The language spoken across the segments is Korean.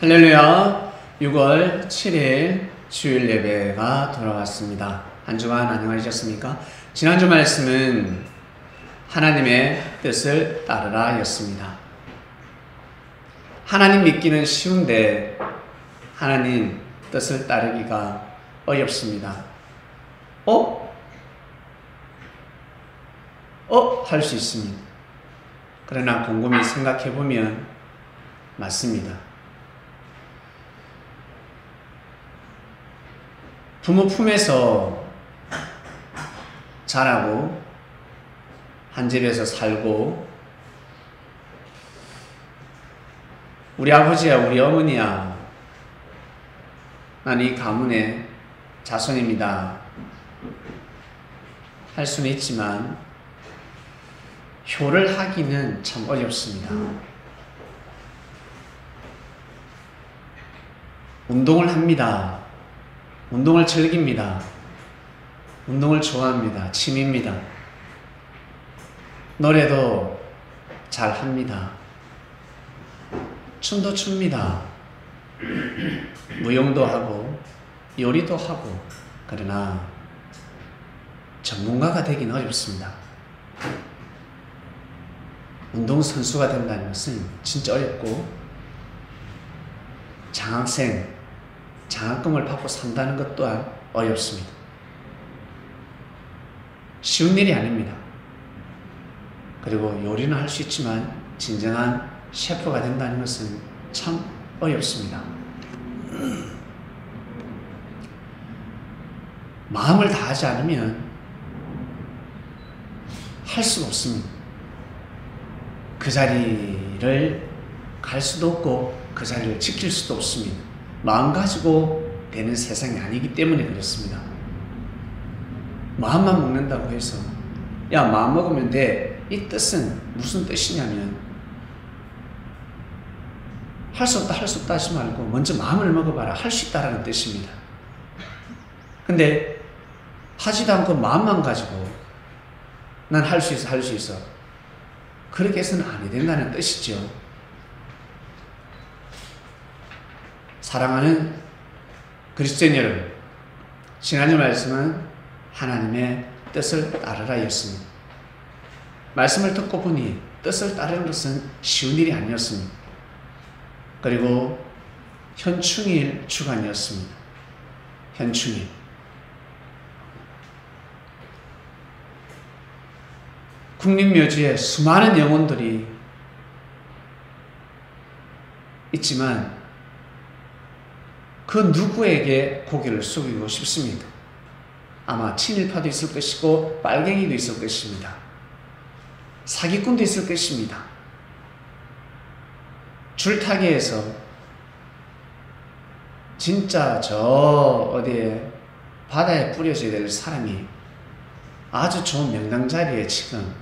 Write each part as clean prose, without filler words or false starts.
할렐루야. 6월 7일 주일 예배가 돌아왔습니다. 한 주간 안녕하셨습니까? 지난주 말씀은 하나님의 뜻을 따르라 였습니다. 하나님 믿기는 쉬운데 하나님 뜻을 따르기가 어렵습니다. 할 수 있습니다. 그러나 곰곰이 생각해보면 맞습니다. 부모 품에서 자라고 한 집에서 살고 우리 아버지야 우리 어머니야 난 이 가문의 자손입니다 할 수는 있지만 효를 하기는 참 어렵습니다. 운동을 합니다. 운동을 즐깁니다. 운동을 좋아합니다. 취미입니다. 노래도 잘 합니다. 춤도 춥니다. 무용도 하고 요리도 하고 그러나 전문가가 되기는 어렵습니다. 운동선수가 된다는 것은 진짜 어렵고 장학금을 받고 산다는 것 또한 어렵습니다. 쉬운 일이 아닙니다. 그리고 요리는 할 수 있지만 진정한 셰프가 된다는 것은 참 어렵습니다. 마음을 다하지 않으면 할 수가 없습니다. 그 자리를 갈 수도 없고 그 자리를 지킬 수도 없습니다. 마음 가지고 되는 세상이 아니기 때문에 그렇습니다. 마음만 먹는다고 해서 야 마음 먹으면 돼. 이 뜻은 무슨 뜻이냐면 할 수 없다 하지 말고 먼저 마음을 먹어봐라. 할 수 있다라는 뜻입니다. 근데 하지도 않고 마음만 가지고 난 할 수 있어 그렇게 해서는 아니 된다는 뜻이죠. 사랑하는 그리스도인 여러분, 지난주 말씀은 하나님의 뜻을 따르라 였습니다. 말씀을 듣고 보니 뜻을 따르는 것은 쉬운 일이 아니었습니다. 그리고 현충일 주간이었습니다. 현충일. 국립묘지에 수많은 영혼들이 있지만 그 누구에게 고개를 숙이고 싶습니다. 아마 친일파도 있을 것이고 빨갱이도 있을 것입니다. 사기꾼도 있을 것입니다. 줄타기에서 진짜 저 어디에 바다에 뿌려져야 될 사람이 아주 좋은 명당 자리에 지금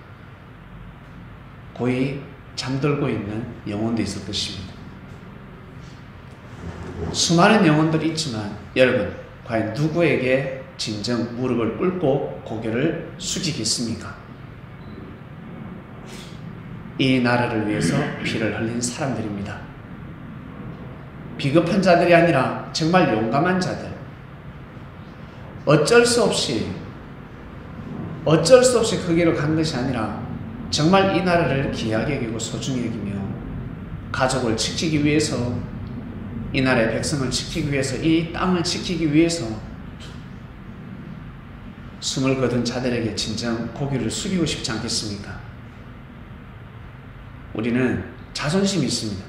고이 잠들고 있는 영혼도 있을 것입니다. 수많은 영혼들이 있지만 여러분 과연 누구에게 진정 무릎을 꿇고 고개를 숙이겠습니까? 이 나라를 위해서 피를 흘린 사람들입니다. 비겁한 자들이 아니라 정말 용감한 자들. 어쩔 수 없이 그 길을 간 것이 아니라 정말 이 나라를 귀하게 여기고 소중히 여기며 가족을 지키기 위해서 이 나라의 백성을 지키기 위해서 이 땅을 지키기 위해서 숨을 거둔 자들에게 진정 고개를 숙이고 싶지 않겠습니까? 우리는 자존심이 있습니다.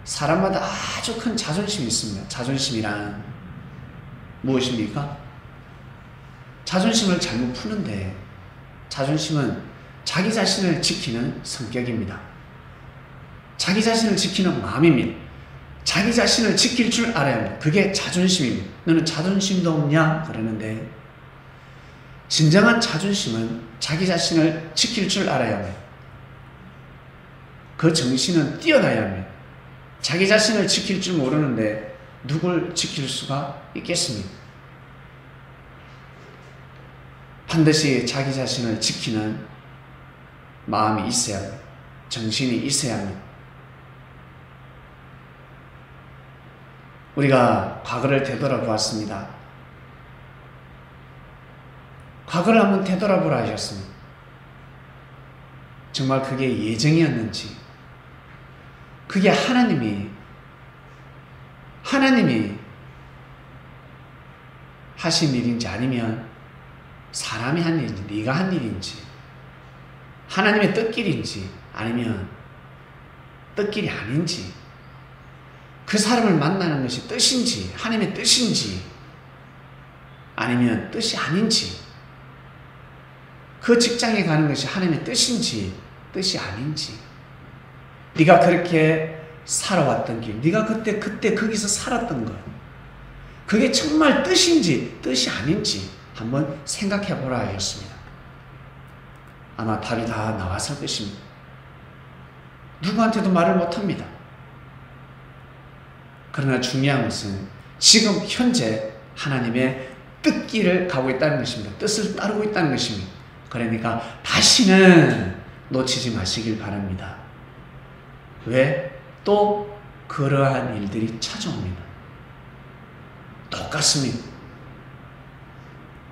사람마다 아주 큰 자존심이 있습니다. 자존심이란 무엇입니까? 자존심을 잘못 푸는데 자존심은 자기 자신을 지키는 성격입니다. 자기 자신을 지키는 마음입니다. 자기 자신을 지킬 줄 알아야 합니다. 그게 자존심입니다. 너는 자존심도 없냐? 그러는데 진정한 자존심은 자기 자신을 지킬 줄 알아야 합니다. 그 정신은 뛰어나야 합니다. 자기 자신을 지킬 줄 모르는데 누굴 지킬 수가 있겠습니까? 반드시 자기 자신을 지키는 마음이 있어야 합니다. 정신이 있어야 합니다. 우리가 과거를 되돌아보았습니다. 과거를 한번 되돌아보라 하셨습니다. 정말 그게 예정이었는지, 그게 하나님이 하신 일인지, 아니면 사람이 한 일인지, 네가 한 일인지, 하나님의 뜻길인지, 아니면 뜻길이 아닌지, 그 사람을 만나는 것이 뜻인지, 하나님의 뜻인지, 아니면 뜻이 아닌지, 그 직장에 가는 것이 하나님의 뜻인지, 뜻이 아닌지, 네가 그렇게 살아왔던 길, 네가 그때 거기서 살았던 것, 그게 정말 뜻인지, 뜻이 아닌지 한번 생각해 보라 하셨습니다. 아마 답이 다 나왔을 것입니다. 누구한테도 말을 못합니다. 그러나 중요한 것은 지금 현재 하나님의 뜻길을 가고 있다는 것입니다. 뜻을 따르고 있다는 것입니다. 그러니까 다시는 놓치지 마시길 바랍니다. 왜? 또 그러한 일들이 찾아옵니다. 똑같습니다.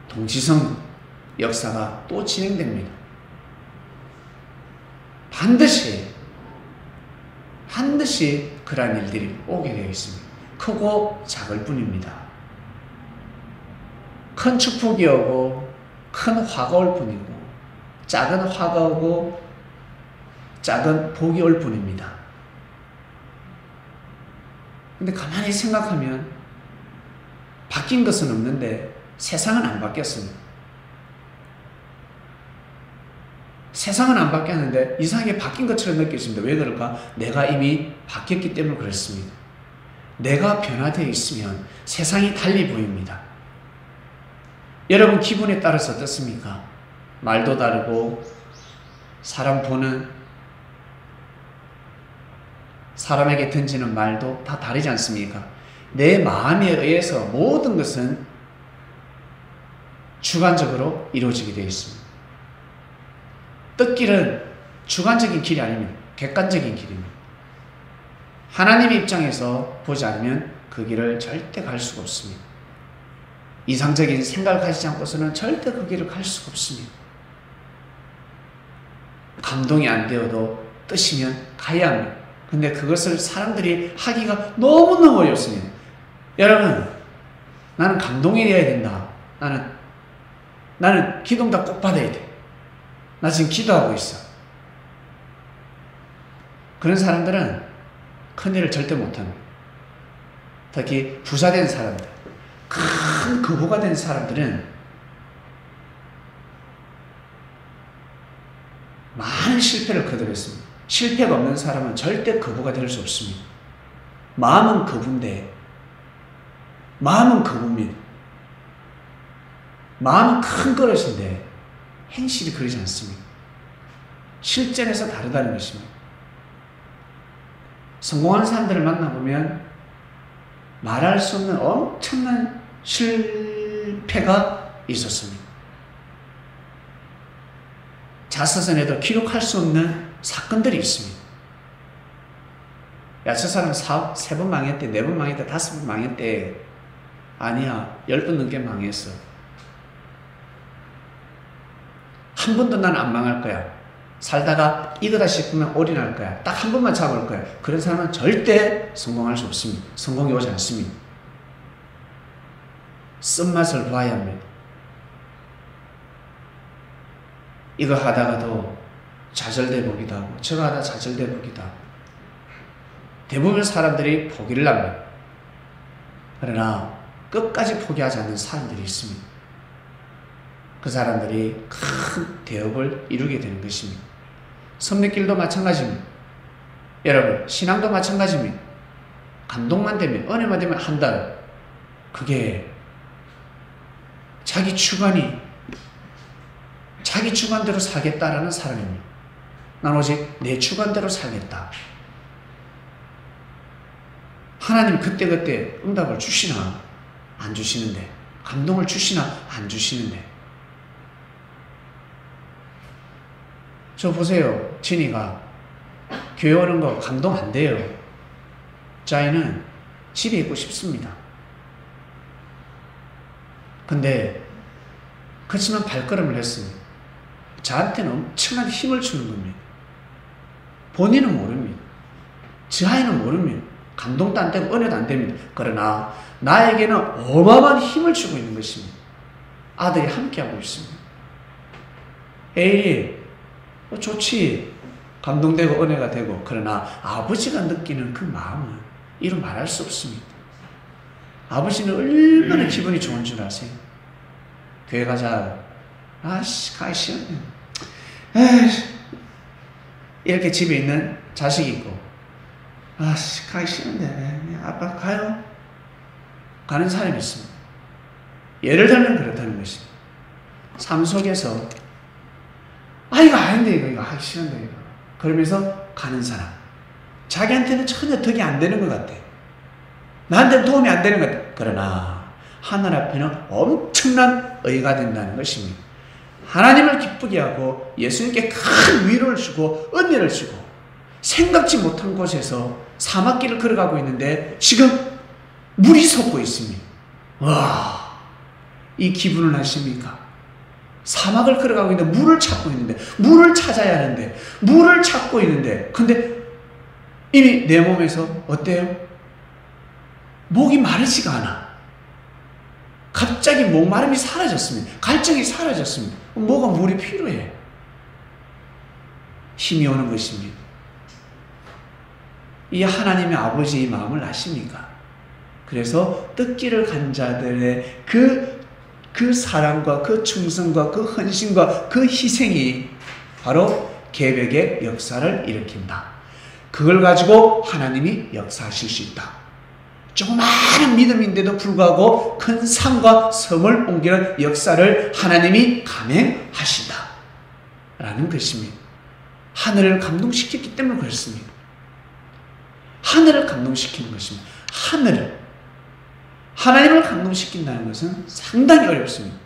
동지성 역사가 또 진행됩니다. 반드시 그러한 일들이 오게 되어 있습니다. 크고 작을 뿐입니다. 큰 축복이 오고 큰 화가 올 뿐이고, 작은 화가 오고 작은 복이 올 뿐입니다. 근데 가만히 생각하면 바뀐 것은 없는데 세상은 안 바뀌었습니다. 세상은 안 바뀌었는데 이상하게 바뀐 것처럼 느껴집니다. 왜 그럴까? 내가 이미 바뀌었기 때문에 그렇습니다. 내가 변화되어 있으면 세상이 달리 보입니다. 여러분 기분에 따라서 어떻습니까? 말도 다르고 사람 보는, 사람에게 던지는 말도 다 다르지 않습니까? 내 마음에 의해서 모든 것은 주관적으로 이루어지게 되어 있습니다. 뜻길은 주관적인 길이 아닙니다. 객관적인 길입니다. 하나님의 입장에서 보지 않으면 그 길을 절대 갈 수가 없습니다. 이상적인 생각을 가지지 않고서는 절대 그 길을 갈 수가 없습니다. 감동이 안 되어도 뜻이면 가야 합니다. 근데 그것을 사람들이 하기가 너무너무 어렵습니다. 여러분, 나는 감동이 되어야 된다. 나는 기도응답 꼭 받아야 돼. 나 지금 기도하고 있어. 그런 사람들은 큰일을 절대 못합니다. 특히 부자된 사람들, 큰 거부가 된 사람들은 많은 실패를 거듭했습니다. 실패가 없는 사람은 절대 거부가 될 수 없습니다. 마음은 거부인데, 마음은 거부입니다. 마음은 큰 그릇인데 행실이 그러지 않습니다. 실전에서 다르다는 것입니다. 성공하는 사람들을 만나보면 말할 수 없는 엄청난 실패가 있었습니다. 자서전에도 기록할 수 없는 사건들이 있습니다. 야, 저 사람 사업 3번 망했대, 4번 망했대, 5번 망했대. 아니야, 10번 넘게 망했어. 한 번도 난 안 망할 거야. 살다가 이거다 싶으면 올인할 거야. 딱 한 번만 잡을 거야. 그런 사람은 절대 성공할 수 없습니다. 성공이 오지 않습니다. 쓴맛을 봐야 합니다. 이거 하다가도 좌절돼 보기도 하고, 저거 하다 좌절돼 보기도 하고, 대부분 사람들이 포기를 합니다. 그러나 끝까지 포기하지 않는 사람들이 있습니다. 그 사람들이 큰 대업을 이루게 되는 것입니다. 섭리길도 마찬가지입니다. 여러분, 신앙도 마찬가지입니다. 감동만 되면, 은혜만 되면 한다. 그게 자기 주관대로 살겠다라는 사람입니다. 난 오직 내 주관대로 살겠다. 하나님 그때그때 응답을 주시나 안 주시는데, 감동을 주시나 안 주시는데. 저 보세요. 진이가 교회 오는 거 감동 안 돼요. 자이는 집에 있고 싶습니다. 근데 그렇지만 발걸음을 했습니다. 저한테는 엄청난 힘을 주는 겁니다. 본인은 모릅니다. 저 아이는 모릅니다. 감동도 안 되고 은혜도 안 됩니다. 그러나 나에게는 어마어마한 힘을 주고 있는 것입니다. 아들이 함께하고 있습니다. 에이, 좋지. 감동되고 은혜가 되고. 그러나 아버지가 느끼는 그 마음은 이루 말할 수 없습니다. 아버지는 얼마나 기분이 좋은 줄 아세요? 교회 가자. 아씨, 가기 싫네. 이렇게 집에 있는 자식이 있고, 아씨, 가기 싫은데. 아빠 가요? 가는 사람이 있습니다. 예를 들면 그렇다는 것입니다. 삶 속에서 이거 아닌데 이거 하기 싫은데 이거. 그러면서 가는 사람. 자기한테는 전혀 덕이 안 되는 것 같아. 나한테는 도움이 안 되는 것 같아. 그러나 하나님 앞에는 엄청난 의가 된다는 것입니다. 하나님을 기쁘게 하고 예수님께 큰 위로를 주고 은혜를 주고 생각지 못한 곳에서 사막길을 걸어가고 있는데 지금 물이 솟고 있습니다. 와, 이 기분을 아십니까? 사막을 걸어가고 있는데 물을 찾고 있는데 물을 찾아야 하는데 물을 찾고 있는데 근데 이미 내 몸에서 어때요? 목이 마르지가 않아. 갑자기 목마름이 사라졌습니다. 갈증이 사라졌습니다. 뭐가 물이 필요해. 힘이 오는 것입니다. 이 하나님의 아버지의 마음을 아십니까? 그래서 뜻기를 간 자들의 그 사랑과 그 충성과 그 헌신과 그 희생이 바로 개벽의 역사를 일으킨다. 그걸 가지고 하나님이 역사하실 수 있다. 조그마한 믿음인데도 불구하고 큰 산과 섬을 옮기는 역사를 하나님이 감행하신다. 라는 것입니다. 하늘을 감동시켰기 때문에 그렇습니다. 하늘을 감동시키는 것입니다. 하나님을 감동시킨다는 것은 상당히 어렵습니다.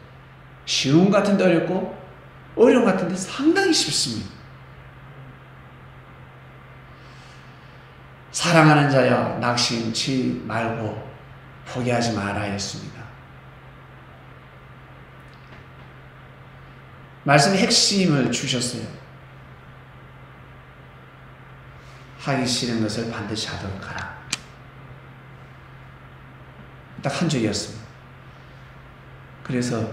쉬운 것 같은데 어렵고 어려운 것 같은데 상당히 쉽습니다. 사랑하는 자여 낙심치 말고 포기하지 마라 했습니다. 말씀의 핵심을 주셨어요. 하기 싫은 것을 반드시 하도록 하라. 딱 한 줄이었습니다. 그래서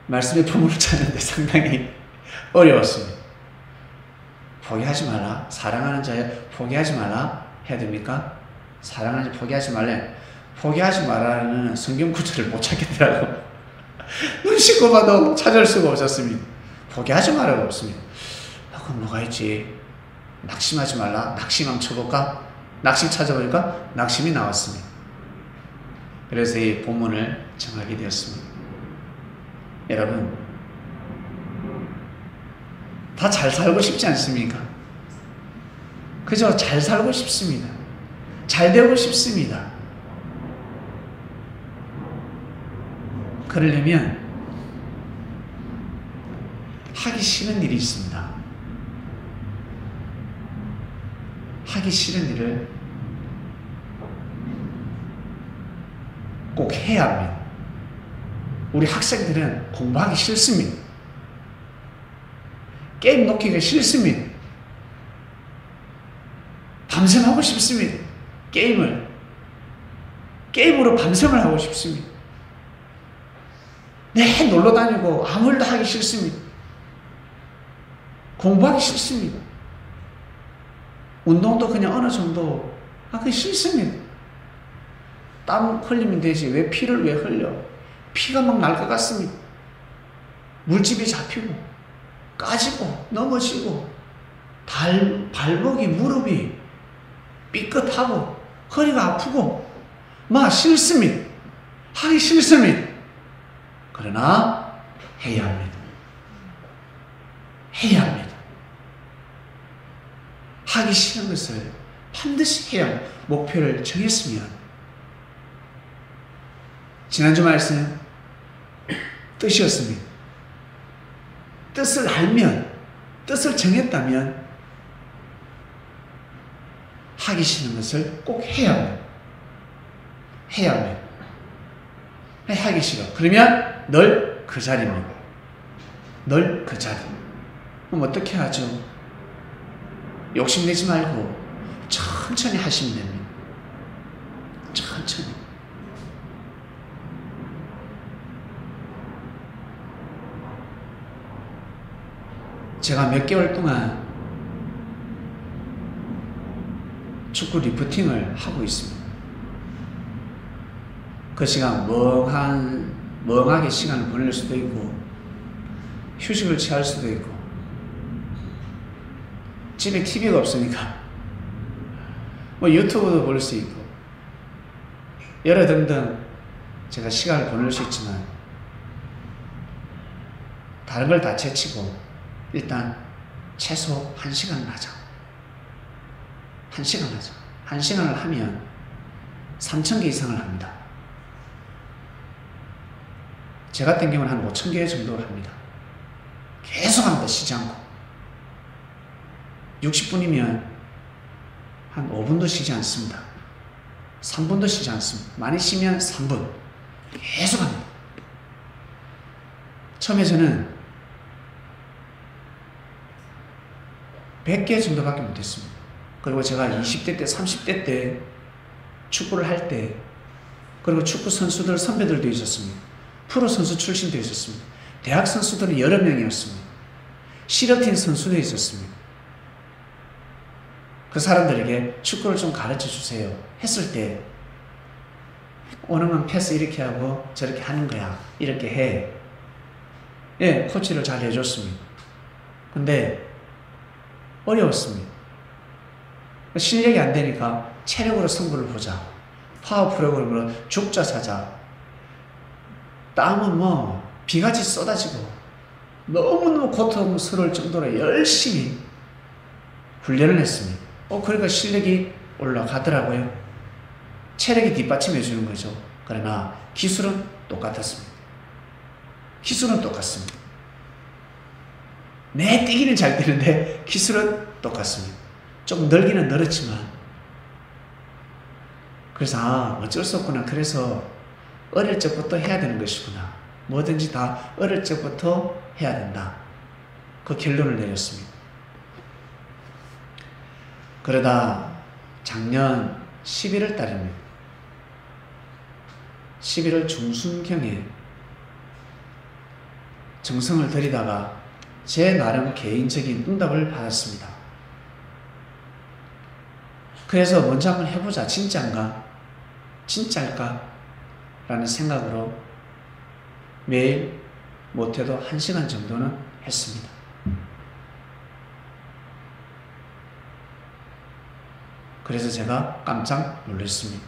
말씀의 포문을 찾는데 상당히 어려웠습니다. 포기하지 말라. 사랑하는 자여 포기하지 말라 해야 됩니까? 사랑하는 자 포기하지 말래. 포기하지 말라는 성경 구절을 못 찾겠더라고. 눈 씻고 봐도 찾을 수가 없었습니다. 포기하지 말라가 없습니다. 그럼 뭐가 있지? 낙심하지 말라. 낙심 한번 쳐볼까? 낙심 찾아보니까 낙심이 나왔습니다. 그래서 이 본문을 정하게 되었습니다. 여러분, 다 잘 살고 싶지 않습니까? 그저 잘 살고 싶습니다. 잘 되고 싶습니다. 그러려면 하기 싫은 일이 있습니다. 하기 싫은 일을 꼭 해야 합니다. 우리 학생들은 공부하기 싫습니다. 게임 놓기가 싫습니다. 밤샘 하고 싶습니다. 게임으로 밤샘을 하고 싶습니다. 네, 놀러 다니고 아무 일도 하기 싫습니다. 공부하기 싫습니다. 운동도 그냥 어느 정도 하기 싫습니다. 땀 흘리면 되지 왜 피를 왜 흘려? 피가 막 날 것 같습니다. 물집이 잡히고 까지고 넘어지고 발목이 무릎이 삐끗하고 허리가 아프고 막 싫습니다. 하기 싫습니다. 그러나 해야 합니다. 해야 합니다. 하기 싫은 것을 반드시 해야 합니다. 목표를 정했으면 지난주 말씀 뜻이었습니다. 뜻을 알면 뜻을 정했다면 하기 싫은 것을 꼭 해야 해요. 해야 해요. 하기 싫어. 그러면 늘 그 자리입니다. 늘 그 자리. 그럼 어떻게 하죠? 욕심내지 말고 천천히 하시면 됩니다. 천천히. 제가 몇 개월 동안 축구 리프팅을 하고 있습니다. 그 시간 멍하게 시간을 보낼 수도 있고 휴식을 취할 수도 있고 집에 TV가 없으니까 뭐 유튜브도 볼 수 있고 여러 등등 제가 시간을 보낼 수 있지만 다른 걸 다 제치고 일단 최소 1시간은 하자. 1시간 하자. 1시간을 하면 3,000개 이상을 합니다. 제 같은 경우는 한 5,000개 정도를 합니다. 계속 합니다. 쉬지 않고. 60분이면 한 5분도 쉬지 않습니다. 3분도 쉬지 않습니다. 많이 쉬면 3분. 계속 합니다. 처음에 저는 100개 정도밖에 못했습니다. 그리고 제가 20대 때, 30대 때 축구를 할 때, 그리고 축구 선수들, 선배들도 있었습니다. 프로 선수 출신도 있었습니다. 대학 선수들은 여러 명이었습니다. 실업팀 선수도 있었습니다. 그 사람들에게 축구를 좀 가르쳐 주세요 했을 때 오늘은 패스 이렇게 하고 저렇게 하는 거야. 이렇게 해. 예, 코치를 잘 해줬습니다. 근데 어려웠습니다. 실력이 안 되니까 체력으로 승부를 보자. 파워 프로그램으로 죽자 사자. 땀은 뭐 비같이 쏟아지고 너무너무 고통스러울 정도로 열심히 훈련을 했습니다. 그러니까 실력이 올라가더라고요. 체력이 뒷받침해 주는 거죠. 그러나 기술은 똑같았습니다. 기술은 똑같습니다. 내 뛰기는 잘 뛰는데 기술은 똑같습니다. 좀 늘기는 늘었지만 그래서 어쩔 수 없구나. 그래서 어릴 적부터 해야 되는 것이구나. 뭐든지 다 어릴 적부터 해야 된다. 그 결론을 내렸습니다. 그러다 작년 11월 달입니다. 11월 중순경에 정성을 들이다가 제 나름 개인적인 응답을 받았습니다. 그래서 먼저 한번 해보자. 진짜인가? 진짜일까? 라는 생각으로 매일 못해도 1시간 정도는 했습니다. 그래서 제가 깜짝 놀랐습니다.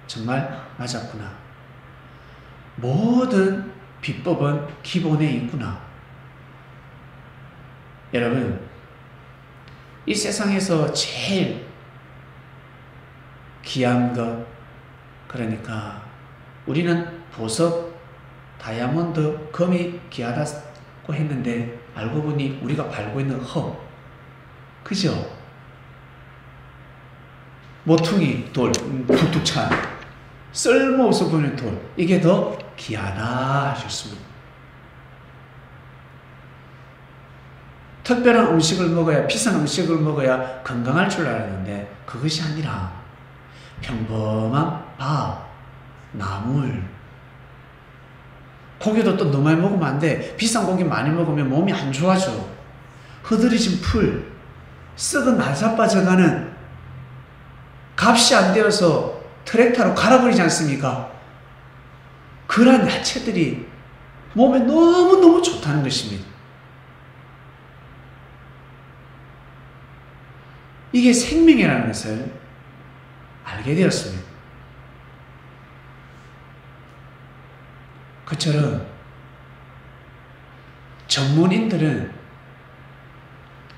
정말 맞았구나. 모든 비법은 기본에 있구나. 여러분, 이 세상에서 제일 귀한 것, 그러니까 우리는 보석, 다이아몬드, 금이 귀하다고 했는데 알고 보니 우리가 밟고 있는 흙, 그죠? 모퉁이 돌, 툭툭 찬 쓸모없어 보이는 돌, 이게 더 귀하다 하셨습니다. 특별한 음식을 먹어야, 비싼 음식을 먹어야 건강할 줄 알았는데 그것이 아니라 평범한 밥, 나물, 고기도 또 너무 많이 먹으면 안 돼. 비싼 고기 많이 먹으면 몸이 안 좋아져. 흐드러진 풀, 썩은 나사빠져가는 값이 안 되어서 트랙터로 갈아버리지 않습니까? 그런 야채들이 몸에 너무너무 좋다는 것입니다. 이게 생명이라는 것을 알게 되었습니다. 그처럼 전문인들은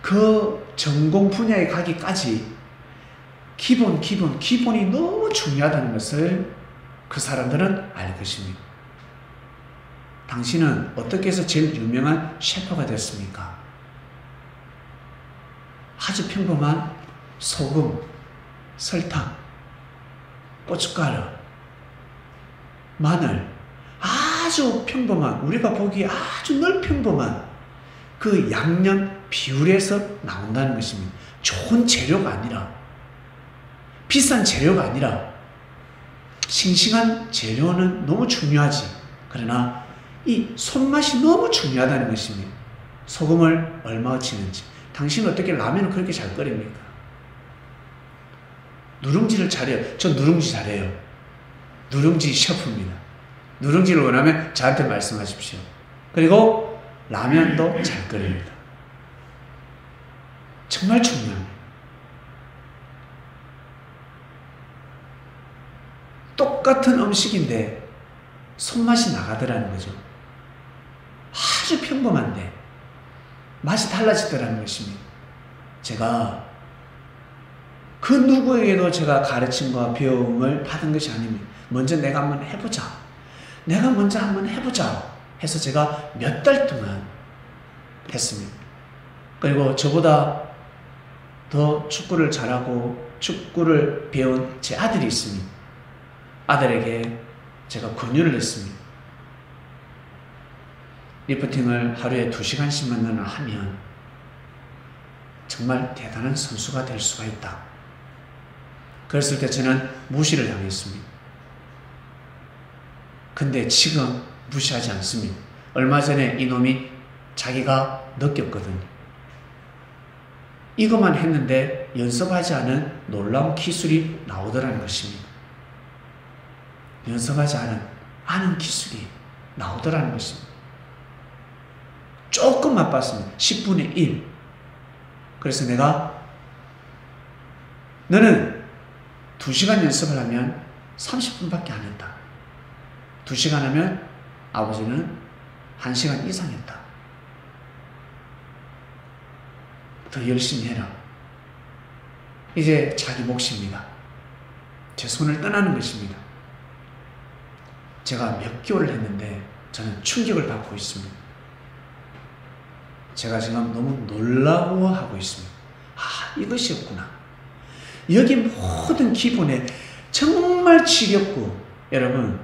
그 전공 분야에 가기까지 기본이 너무 중요하다는 것을 그 사람들은 알 것입니다. 당신은 어떻게 해서 제일 유명한 셰프가 됐습니까? 아주 평범한 소금, 설탕, 고춧가루, 마늘, 아주 평범한, 우리가 보기에 아주 늘 평범한 그 양념 비율에서 나온다는 것입니다. 좋은 재료가 아니라, 비싼 재료가 아니라, 싱싱한 재료는 너무 중요하지. 그러나 이 손맛이 너무 중요하다는 것입니다. 소금을 얼마 치는지. 당신은 어떻게 라면을 그렇게 잘 끓입니까? 누룽지를 잘해요. 저 누룽지 잘해요. 누룽지 셰프입니다. 누룽지를 원하면 저한테 말씀하십시오. 그리고 라면도 잘 끓입니다. 정말 중요합니다. 똑같은 음식인데 손맛이 나가더라는 거죠. 아주 평범한데 맛이 달라지더라는 것입니다. 제가 그 누구에게도 제가 가르침과 배움을 받은 것이 아닙니다. 먼저 내가 한번 해보자. 내가 먼저 한번 해보자 해서 제가 몇 달 동안 했습니다. 그리고 저보다 더 축구를 잘하고 축구를 배운 제 아들이 있습니다. 아들에게 제가 권유를 했습니다. 리프팅을 하루에 2시간씩만 하면 정말 대단한 선수가 될 수가 있다. 그랬을 때 저는 무시를 당했습니다. 근데 지금 무시하지 않습니다. 얼마 전에 이놈이 자기가 느꼈거든요. 이것만 했는데 연습하지 않은 놀라운 기술이 나오더라는 것입니다. 연습하지 않은 기술이 나오더라는 것입니다. 조금 맛봤습니다. 10분의 1. 그래서 내가 너는 2시간 연습을 하면 30분밖에 안 했다. 2시간 하면 아버지는 1시간 이상 했다. 더 열심히 해라. 이제 자기 몫입니다. 제 손을 떠나는 것입니다. 제가 몇 개월을 했는데 저는 충격을 받고 있습니다. 제가 지금 너무 놀라워하고 있습니다. 아, 이것이었구나. 여기 모든 기본에 정말 지겹고, 여러분,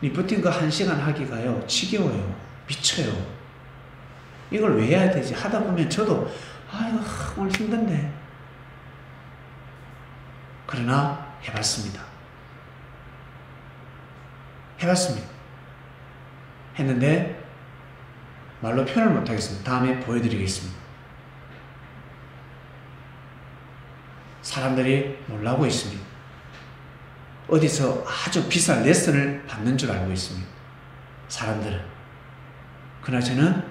리프팅 그 1시간 하기가요, 지겨워요. 미쳐요. 이걸 왜 해야 되지? 하다 보면 저도, 이거 오늘 힘든데. 그러나 해봤습니다. 했는데 말로 표현을 못하겠습니다. 다음에 보여드리겠습니다. 사람들이 놀라고 있습니다. 어디서 아주 비싼 레슨을 받는 줄 알고 있습니다. 사람들은. 그러나 저는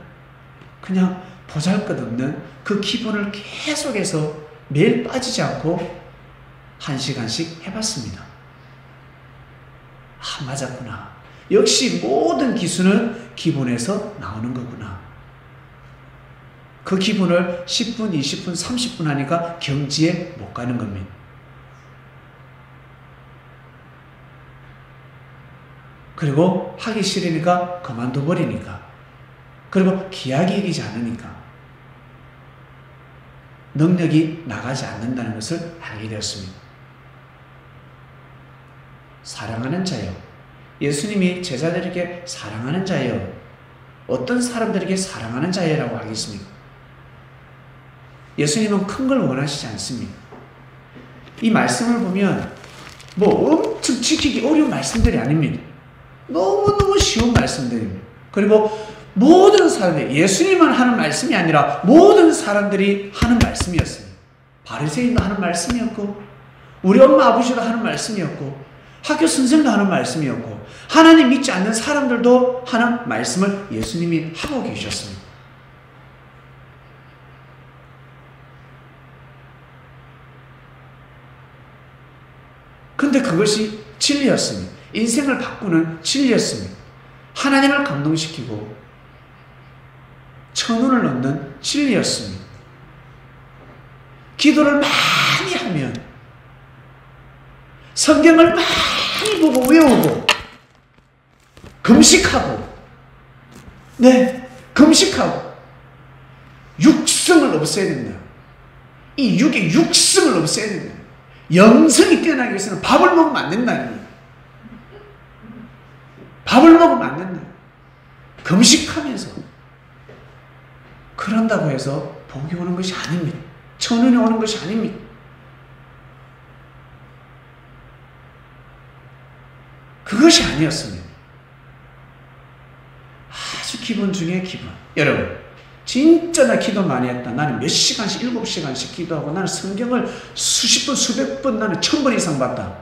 그냥 보잘것없는 그 기본을 계속해서 매일 빠지지 않고 1시간씩 해봤습니다. 아, 맞았구나. 역시 모든 기술은 기본에서 나오는 거구나. 그 기본을 10분, 20분, 30분 하니까 경지에 못 가는 겁니다. 그리고 하기 싫으니까 그만둬 버리니까. 그리고 기약이 이기지 않으니까. 능력이 나가지 않는다는 것을 알게 되었습니다. 사랑하는 자요. 예수님이 제자들에게 사랑하는 자요. 어떤 사람들에게 사랑하는 자요라고 하겠습니까? 예수님은 큰 걸 원하시지 않습니다. 이 말씀을 보면 뭐 엄청 지키기 어려운 말씀들이 아닙니다. 너무너무 쉬운 말씀들입니다. 그리고 모든 사람들이, 예수님만 하는 말씀이 아니라 모든 사람들이 하는 말씀이었습니다. 바리새인도 하는 말씀이었고, 우리 엄마 아버지도 하는 말씀이었고, 학교 선생도 하는 말씀이었고, 하나님 믿지 않는 사람들도 하는 말씀을 예수님이 하고 계셨습니다. 근데 그것이 진리였습니다. 인생을 바꾸는 진리였습니다. 하나님을 감동시키고 천운을 얻는 진리였습니다. 기도를 많이 하면, 성경을 많이 보고 외우고, 금식하고, 금식하고, 육성을 없애야 된다. 이 육의 육성을 없애야 된다. 영성이 뛰어나기 위해서는 밥을 먹으면 안 된다는 거예요. 밥을 먹으면 안 된다. 금식하면서. 그런다고 해서 복이 오는 것이 아닙니다. 천운이 오는 것이 아닙니다. 그것이 아니었습니다. 아주 기본 중에 기본. 여러분, 진짜 나 기도 많이 했다. 나는 몇 시간씩, 7시간씩 기도하고 나는 성경을 수십 번, 수백 번, 나는 1000번 이상 봤다.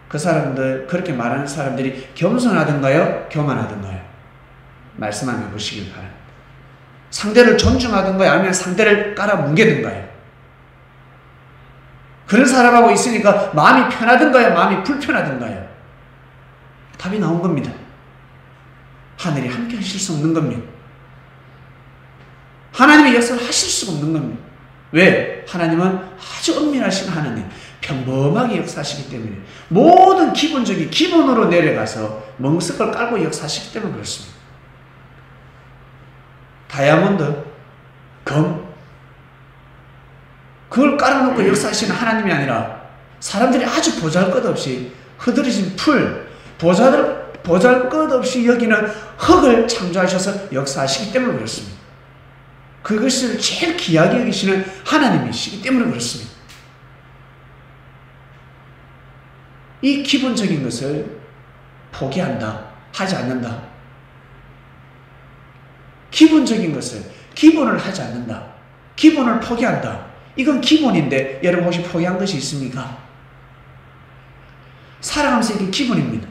그 사람들, 그렇게 말하는 사람들이 겸손하던가요? 교만하던가요? 말씀 한번 해보시길 바랍니다. 상대를 존중하던가요? 아니면 상대를 깔아뭉개던가요? 그런 사람하고 있으니까 마음이 편하던가요? 마음이 불편하던가요? 답이 나온 겁니다. 하늘이 함께 하실 수 없는 겁니다. 하나님의 역사를 하실 수가 없는 겁니다. 왜? 하나님은 아주 은밀하신 하나님, 평범하게 역사하시기 때문에 모든 기본적인 기본으로 내려가서 멍석을 깔고 역사하시기 때문에 그렇습니다. 다이아몬드, 금, 그걸 깔아놓고 역사하시는 하나님이 아니라 사람들이 아주 보잘것없이 흐드러진 풀, 보잘것없이 여기는 흙을 창조하셔서 역사하시기 때문에 그렇습니다. 그것을 제일 귀하게 여기시는 하나님이시기 때문에 그렇습니다. 이 기본적인 것을 포기한다, 하지 않는다. 기본적인 것을, 기본을 하지 않는다. 기본을 포기한다. 이건 기본인데 여러분 혹시 포기한 것이 있습니까? 살아가면서 이게 기본입니다.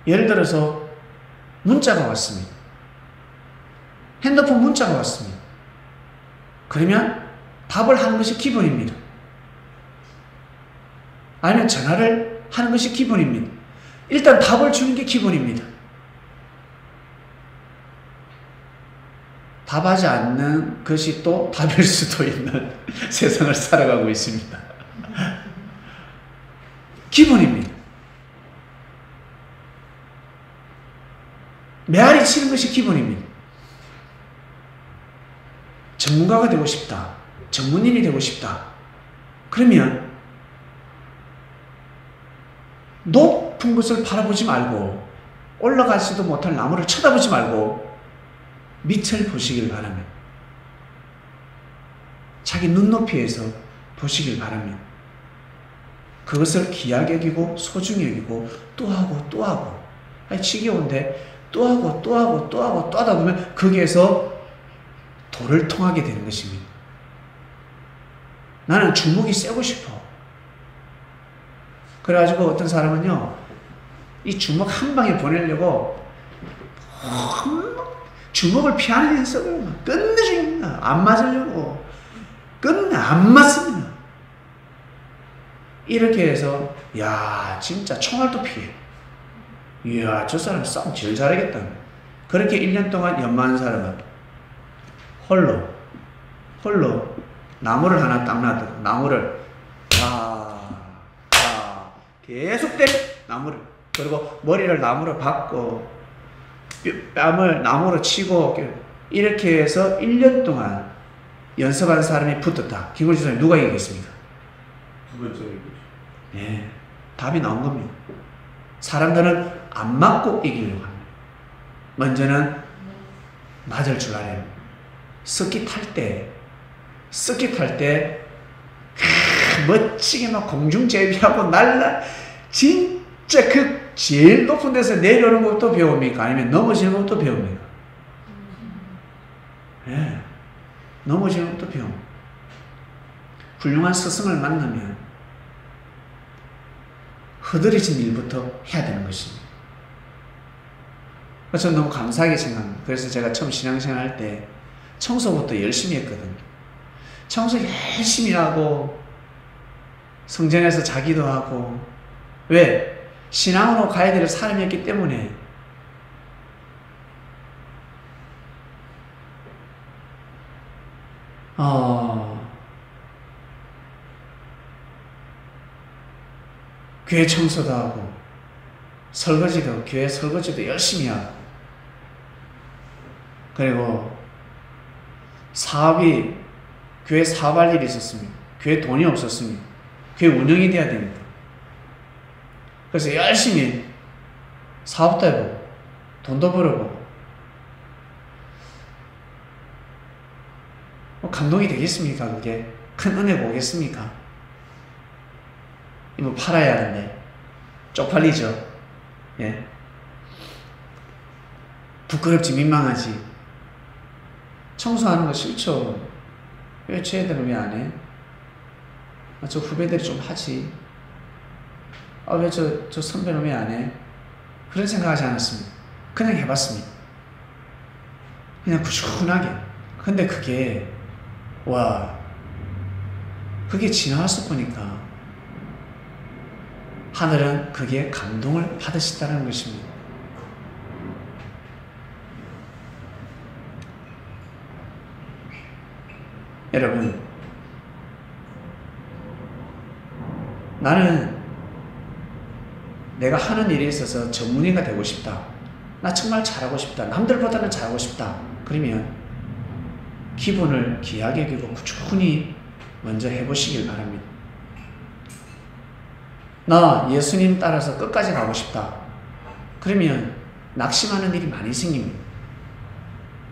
예를 들어서 문자가 왔습니다. 핸드폰 문자가 왔습니다. 그러면 답을 하는 것이 기본입니다. 아니면 전화를 하는 것이 기본입니다. 일단 답을 주는 게 기본입니다. 답하지 않는 것이 또 답일 수도 있는 세상을 살아가고 있습니다. 기본입니다. 메아리 치는 것이 기본입니다. 전문가가 되고 싶다. 전문인이 되고 싶다. 그러면 높은 것을 바라보지 말고 올라가지도 못할 나무를 쳐다보지 말고 밑을 보시길 바랍니다. 자기 눈높이에서 보시길 바랍니다. 그것을 귀하게 여기고 소중히 여기고 또 하고 또 하고 지겨운데 또 하고 또 하고 또 하고 또 하다 보면 거기에서 돌을 통하게 되는 것입니다. 나는 주먹이 세고 싶어. 그래가지고 어떤 사람은요, 이 주먹 한 방에 보내려고 주먹을 피하는 연습을 끝내줍니다. 안 맞으려고. 끝내 안 맞습니다. 이렇게 해서 야 진짜 총알도 피해. 이야 저 사람 싸움 제일 잘하겠다. 그렇게 1년 동안 연마한 사람은 홀로 나무를 하나 딱 놔두고 나무를 계속 때려. 나무를. 그리고 머리를 나무로 박고 뺨을 나무로 치고 이렇게 해서 1년 동안 연습한 사람이 붙었다. 김구리 선생님 누가 이기겠습니까? 두 번째 이기죠. 예, 답이 나온 겁니다. 사람들은 안 맞고 이기려고 합니다. 먼저는 맞을 줄 알아요. 습기 탈 때 멋지게 막 공중제비하고 진짜 그 제일 높은 데서 내려오는 것도 배웁니까? 아니면 넘어지는 것도 배웁니까? 예, 넘어지는 것도 배웁니다. 훌륭한 스승을 만나면 흐드러진 일부터 해야 되는 것입니다. 저는 너무 감사하게 생각합니다. 그래서 제가 처음 신앙생활 할 때 청소부터 열심히 했거든요. 청소 열심히 하고 성전에서 자기도 하고. 왜? 신앙으로 가야 될 사람이었기 때문에. 교회 청소도 하고 교회 설거지도 열심히 하고, 그리고 교회 사업할 일이 있었습니다. 교회 돈이 없었습니다. 교회 운영이 돼야 됩니다. 그래서 열심히 사업도 해보고 돈도 벌어보고 감동이 되겠습니까? 그게 큰 은혜가 오겠습니까? 이거 팔아야 하는데 쪽팔리죠. 예. 부끄럽지 민망하지. 청소하는 거 싫죠. 왜 쟤들은 왜 안 해? 저 후배들이 좀 하지. 왜 저 선배는 왜 안 해? 그런 생각하지 않았습니다. 그냥 해봤습니다. 그냥 꾸준하게. 근데 그게 그게 지나와서 보니까 하늘은 그게 감동을 받으셨다는 것입니다. 여러분, 나는 내가 하는 일에 있어서 전문의가 되고 싶다. 나 정말 잘하고 싶다. 남들보다는 잘하고 싶다. 그러면 기분을 귀하게 여기고 꾸준히 먼저 해보시길 바랍니다. 나 예수님 따라서 끝까지 가고 싶다. 그러면 낙심하는 일이 많이 생깁니다.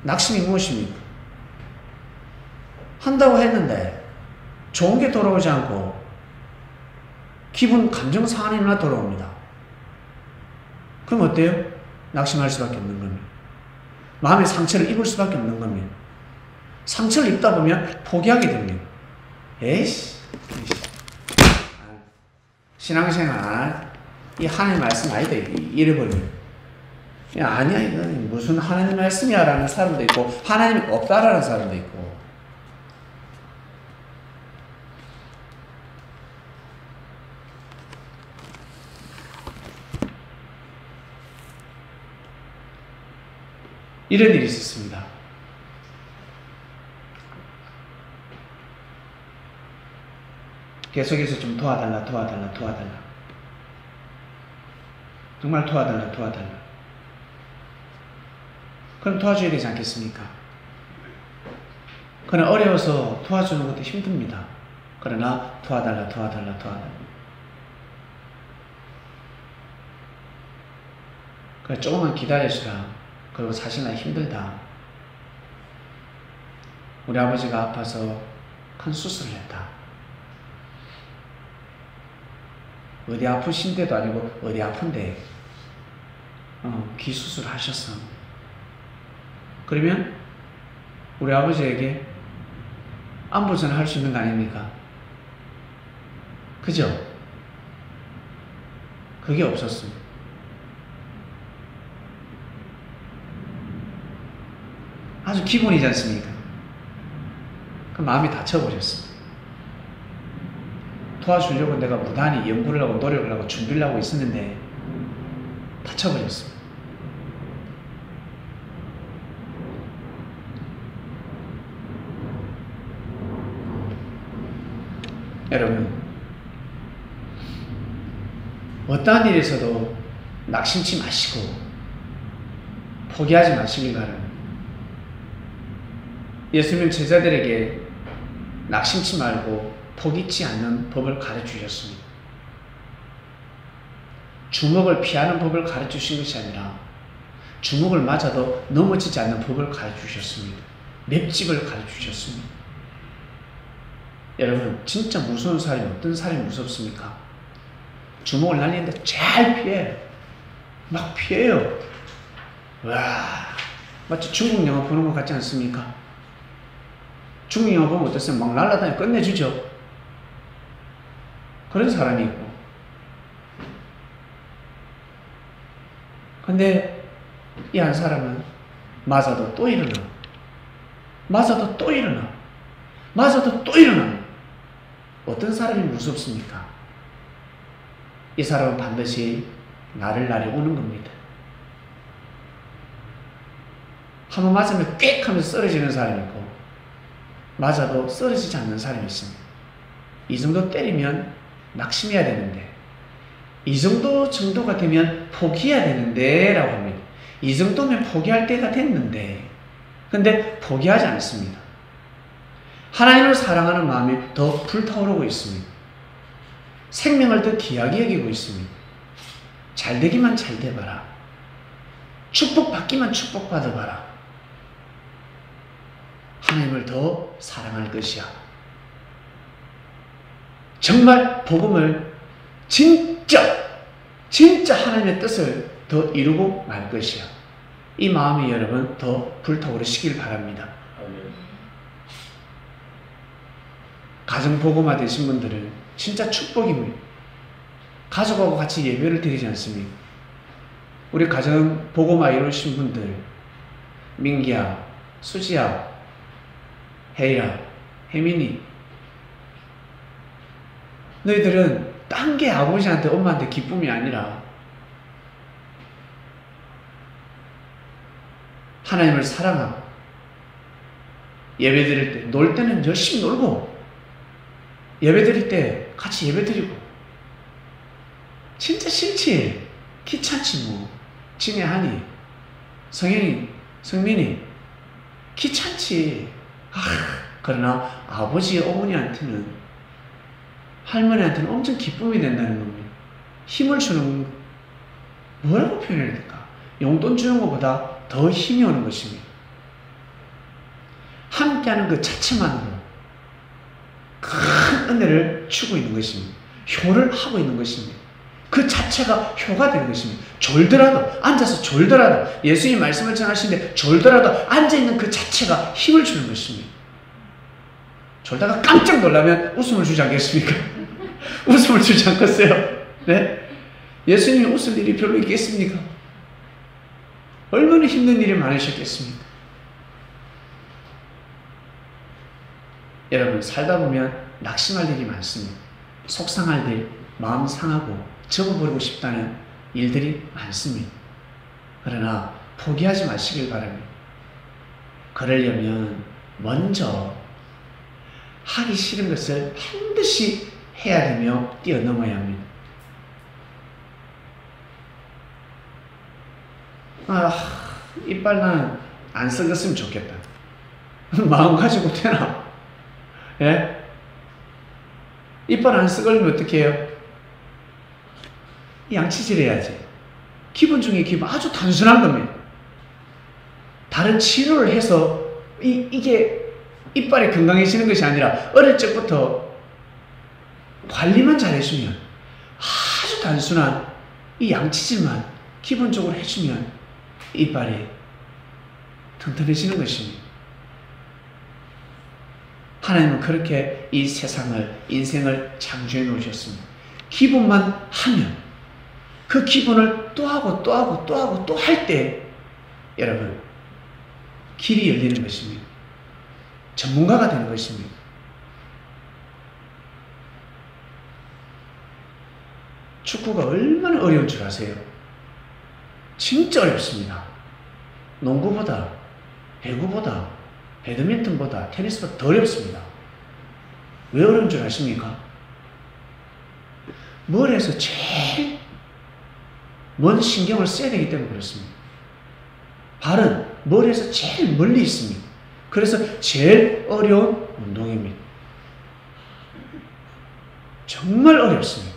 낙심이 무엇입니까? 한다고 했는데 좋은 게 돌아오지 않고 기분, 감정 상한이나 돌아옵니다. 그럼 어때요? 낙심할 수밖에 없는 겁니다. 마음의 상처를 입을 수밖에 없는 겁니다. 상처를 입다 보면 포기하게 됩니다. 신앙생활, 이 하나님 말씀 아니다. 이래버려요. 아니야, 이건 무슨 하나님 말씀이야 라는 사람도 있고, 하나님이 없다라는 사람도 있고. 이런 일이 있었습니다. 계속해서 좀 도와달라. 정말 도와달라. 그럼 도와줘야 되지 않겠습니까? 그러나 어려워서 도와주는 것도 힘듭니다. 그러나 도와달라. 그래, 조금만 기다려주라. 그리고 사실 나 힘들다. 우리 아버지가 아파서 큰 수술을 했다. 어디 아프신데도 아니고 어디 아픈데 귀 수술하셨어. 그러면 우리 아버지에게 안부 전화할 수 있는 거 아닙니까? 그죠? 그게 없었습니다. 아주 기본이지 않습니까? 그 마음이 다쳐버렸습니다. 도와주려고 내가 무단히 연구를 하고 노력을 하고 준비를 하고 있었는데 다쳐버렸습니다. 여러분, 어떠한 일에서도 낙심치 마시고 포기하지 마시길 바랍니다. 예수님 제자들에게 낙심치 말고 포기치 않는 법을 가르치셨습니다. 주먹을 피하는 법을 가르치신 것이 아니라 주먹을 맞아도 넘어지지 않는 법을 가르치셨습니다. 맷집을 가르치셨습니다. 여러분, 진짜 무서운 사람이 어떤 사람이 무섭습니까? 주먹을 날리는데 잘 피해요. 막 피해요. 와, 마치 중국 영화 보는 것 같지 않습니까? 중국 영화 보면 어땠어요? 막 날라다니고 끝내주죠. 그런 사람이 있고. 근데 이 한 사람은 맞아도 또 일어나. 맞아도 또 일어나. 맞아도 또 일어나. 어떤 사람이 무섭습니까? 이 사람은 반드시 날이 오는 겁니다. 한번 맞으면 꽥 하면서 쓰러지는 사람이 있고, 맞아도 쓰러지지 않는 사람이 있습니다. 이 정도 때리면 낙심해야 되는데, 이 정도가 되면 포기해야 되는데 라고 합니다. 이 정도면 포기할 때가 됐는데, 근데 포기하지 않습니다. 하나님을 사랑하는 마음이 더 불타오르고 있습니다. 생명을 더 귀하게 여기고 있습니다. 잘되기만 잘돼봐라. 축복받기만 축복받아봐라. 하나님을 더 사랑할 것이야. 정말 복음을 진짜 하나님의 뜻을 더 이루고 말 것이야. 이 마음이 여러분 더 불타오르시길 바랍니다. 아멘. 가정 복음화 되신 분들은 진짜 축복입니다. 가족하고 같이 예배를 드리지 않습니까? 우리 가정 복음화 이루신 분들, 민기야, 수지야, 혜이야, 혜민이, 너희들은 딴 게 아버지한테 엄마한테 기쁨이 아니라 하나님을 사랑하고 예배 드릴 때, 놀 때는 열심히 놀고 예배 드릴 때 같이 예배 드리고 진짜 싫지? 귀찮지 뭐. 진혜하니, 성현이, 성민이 귀찮지. 그러나 아버지, 어머니한테는, 할머니한테는 엄청 기쁨이 된다는 겁니다. 힘을 주는, 뭐라고 표현해야 될까? 용돈 주는 것보다 더 힘이 오는 것입니다. 함께하는 그 자체만으로 큰 은혜를 주고 있는 것입니다. 효를 하고 있는 것입니다. 그 자체가 효가 되는 것입니다. 졸더라도, 앉아서 졸더라도, 예수님 말씀을 전하시는데 졸더라도 앉아있는 그 자체가 힘을 주는 것입니다. 졸다가 깜짝 놀라면 웃음을 주지 않겠습니까? 웃음을 주지 않겠어요? 네? 예수님이 웃을 일이 별로 있겠습니까? 얼마나 힘든 일이 많으셨겠습니까? 여러분, 살다 보면 낙심할 일이 많습니다. 속상할 일, 마음 상하고 접어버리고 싶다는 일들이 많습니다. 그러나 포기하지 마시길 바랍니다. 그러려면 먼저 하기 싫은 것을 반드시 해야 되며 뛰어넘어야 합니다. 이빨 난 안 썩었으면 좋겠다. 마음 가지고 되나? 예? 이빨 안 썩으면 어떻게 해요? 양치질 해야지. 기본 중에 기본, 아주 단순한 겁니다. 다른 치료를 해서 이게 이빨이 건강해지는 것이 아니라 어릴 적부터 관리만 잘해주면, 아주 단순한 이 양치질만 기본적으로 해주면 이빨이 튼튼해지는 것입니다. 하나님은 그렇게 이 세상을, 인생을 창조해 놓으셨습니다. 기본만 하면 그 기본을 또 하고 또 하고 또 하고 또 할 때 여러분 길이 열리는 것입니다. 전문가가 되는 것입니다. 축구가 얼마나 어려운 줄 아세요? 진짜 어렵습니다. 농구보다, 배구보다, 배드민턴보다, 테니스보다 더 어렵습니다. 왜 어려운 줄 아십니까? 머리에서 제일 먼 신경을 써야 되기 때문에 그렇습니다. 발은 머리에서 제일 멀리 있습니다. 그래서 제일 어려운 운동입니다. 정말 어렵습니다.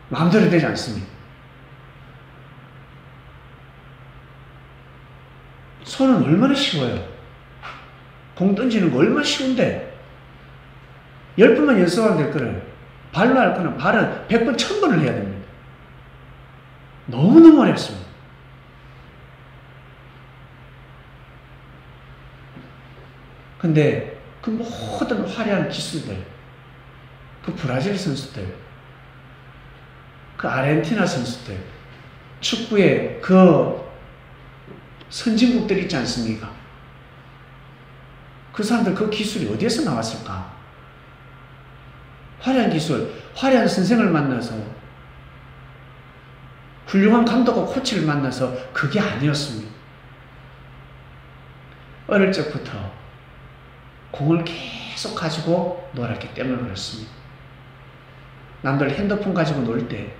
마음대로 되지 않습니다. 손은 얼마나 쉬워요. 공 던지는 거 얼마나 쉬운데 10번만 연습하면 될 거를 발로 할 거는 발은 100번, 1000번을 해야 됩니다. 너무너무 어렵습니다. 근데 그 모든 화려한 기술들, 그 브라질 선수들, 그 아르헨티나 선수들, 축구의 그 선진국들 있지 않습니까? 그 사람들 그 기술이 어디에서 나왔을까? 화려한 기술, 화려한 선생을 만나서, 훌륭한 감독과 코치를 만나서 그게 아니었습니다. 어릴 적부터 공을 계속 가지고 놀았기 때문에 그렇습니다. 남들 핸드폰 가지고 놀 때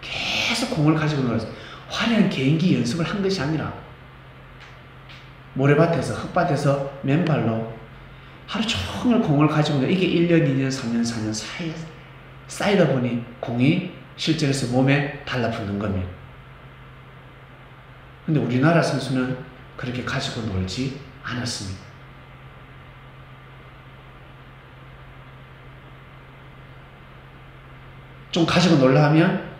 계속 공을 가지고 놀았어요. 화려한 개인기 연습을 한 것이 아니라 모래밭에서 흙밭에서 맨발로 하루 종일 공을 가지고 이게 1년, 2년, 3년, 4년 사이에 쌓이다 보니 공이 실제로서 몸에 달라붙는 겁니다. 근데 우리나라 선수는 그렇게 가지고 놀지 않았습니다. 좀 가지고 놀라 하면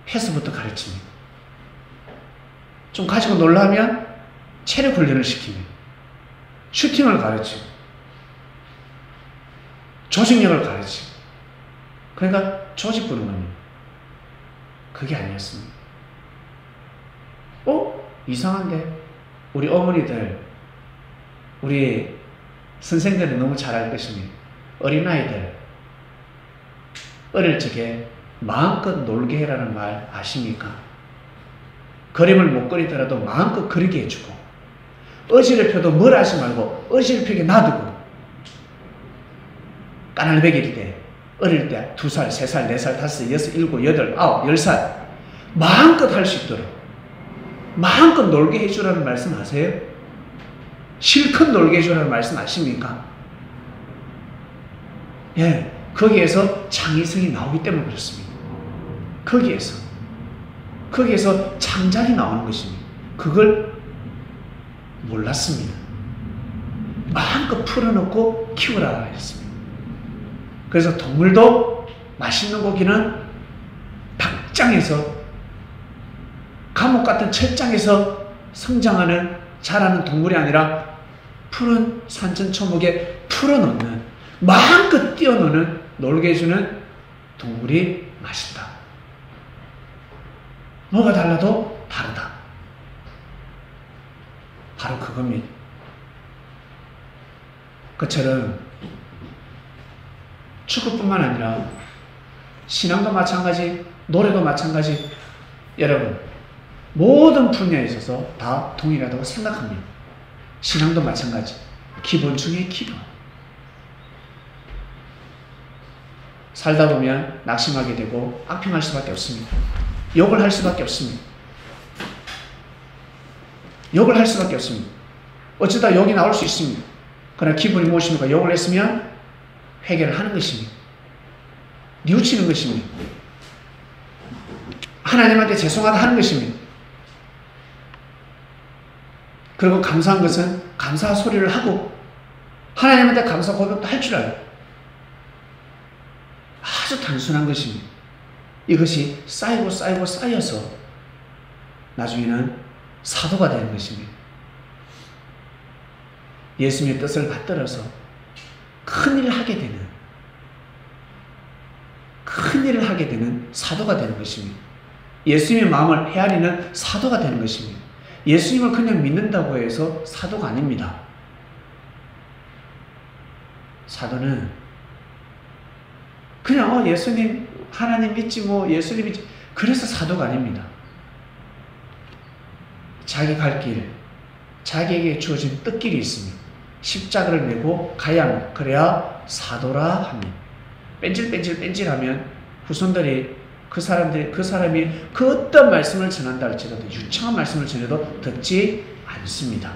패스부터 가르칩니다. 좀 가지고 놀라 하면 체력 훈련을 시킵니다. 슈팅을 가르치고 조직력을 가르치고 그러니까 조직 부는 겁니다. 그게 아니었습니다. 이상한데 우리 어머니들 우리 선생들이 너무 잘 알 것입니다. 어린아이들 어릴 적에 마음껏 놀게 해라는 말 아십니까? 그림을 못 그리더라도 마음껏 그리게 해주고 어지럽혀도 뭘 하지 말고 어지럽히게 놔두고 까날배기일 때 어릴 때 2살, 3살, 4살, 5살, 6, 7, 8, 9, 10살 마음껏 할 수 있도록 마음껏 놀게 해주라는 말씀 아세요? 실컷 놀게 해주라는 말씀 아십니까? 예, 거기에서 창의성이 나오기 때문에 그렇습니다. 거기에서 창작이 나오는 것입니다. 그걸 몰랐습니다. 마음껏 풀어놓고 키우라 했습니다. 그래서 동물도 맛있는 고기는 닭장에서 감옥 같은 철장에서 성장하는 자라는 동물이 아니라 푸른 산천초목에 풀어놓는 마음껏 뛰어노는 놀게 해주는 동물이 맛있다. 뭐가 달라도 다르다. 바로 그겁니다. 그처럼 축구뿐만 아니라 신앙도 마찬가지, 노래도 마찬가지. 여러분 모든 분야에 있어서 다 동일하다고 생각합니다. 신앙도 마찬가지. 기본 중에 기본. 살다 보면 낙심하게 되고 악평할 수밖에 없습니다. 욕을 할 수밖에 없습니다. 욕을 할 수밖에 없습니다. 어쩌다 욕이 나올 수 있습니다. 그러나 기분이 무엇입니까? 욕을 했으면 회개를 하는 것입니다. 뉘우치는 것입니다. 하나님한테 죄송하다 하는 것입니다. 그리고 감사한 것은 감사 소리를 하고 하나님한테 감사 고백도 할 줄 알아요. 아주 단순한 것입니다. 이것이 쌓여서 나중에는 사도가 되는 것입니다. 예수님의 뜻을 받들어서 큰일을 하게 되는 사도가 되는 것입니다. 예수님의 마음을 헤아리는 사도가 되는 것입니다. 예수님을 그냥 믿는다고 해서 사도가 아닙니다. 사도는 그냥 예수님 하나님 믿지 뭐 예수님 믿지 그래서 사도가 아닙니다. 자기 갈 길, 자기에게 주어진 뜻길이 있습니다. 십자가를 메고 가야 합니다. 그래야 사도라 합니다. 뺀질뺀질하면 후손들이 그 사람이 그 어떤 말씀을 전한다 할지라도 유창한 말씀을 전해도 듣지 않습니다.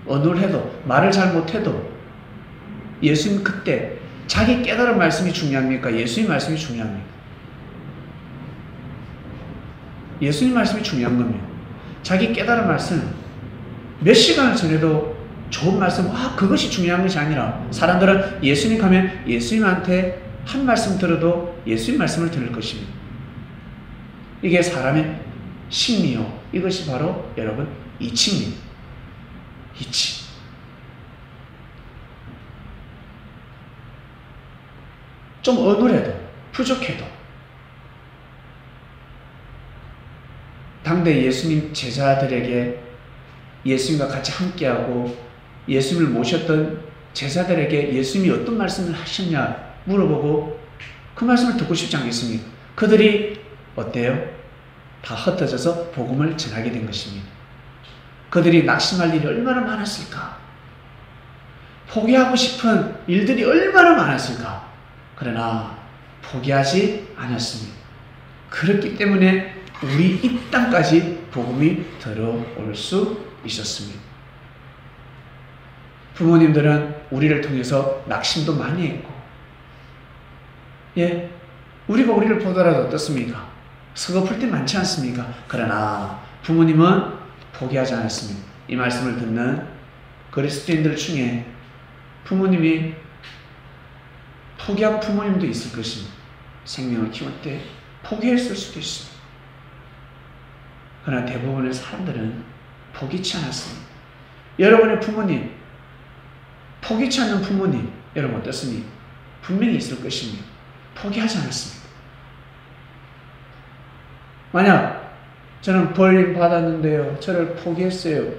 언어해도 말을 잘 못해도 예수님 그때 자기 깨달은 말씀이 중요합니까? 예수님 말씀이 중요합니까? 예수님 말씀이 중요한 겁니다. 자기 깨달은 말씀 몇 시간을 전해도 좋은 말씀 그것이 중요한 것이 아니라 사람들은 예수님 가면 예수님한테 한 말씀 들어도 예수님 말씀을 들을 것입니다. 이게 사람의 심리요. 이것이 바로 여러분 이치입니다. 이치. 좀 어눌해도 부족해도 당대 예수님 제자들에게 예수님과 같이 함께하고 예수님을 모셨던 제자들에게 예수님이 어떤 말씀을 하셨냐 물어보고 그 말씀을 듣고 싶지 않겠습니까? 그들이 어때요? 다 흩어져서 복음을 전하게 된 것입니다. 그들이 낙심할 일이 얼마나 많았을까? 포기하고 싶은 일들이 얼마나 많았을까? 그러나 포기하지 않았습니다. 그렇기 때문에 우리 이 땅까지 복음이 들어올 수 있었습니다. 부모님들은 우리를 통해서 낙심도 많이 했고, 예, 우리가 우리를 보더라도 어떻습니까? 서글플 때 많지 않습니까? 그러나 부모님은 포기하지 않았습니다. 이 말씀을 듣는 그리스도인들 중에 부모님이 포기한 부모님도 있을 것입니다. 생명을 키울 때 포기했을 수도 있습니다. 그러나 대부분의 사람들은 포기치 않았습니다. 여러분의 부모님, 포기치 않는 부모님, 여러분 어떻습니까? 분명히 있을 것입니다. 포기하지 않았습니다. 만약 저는 벌림 받았는데요, 저를 포기했어요.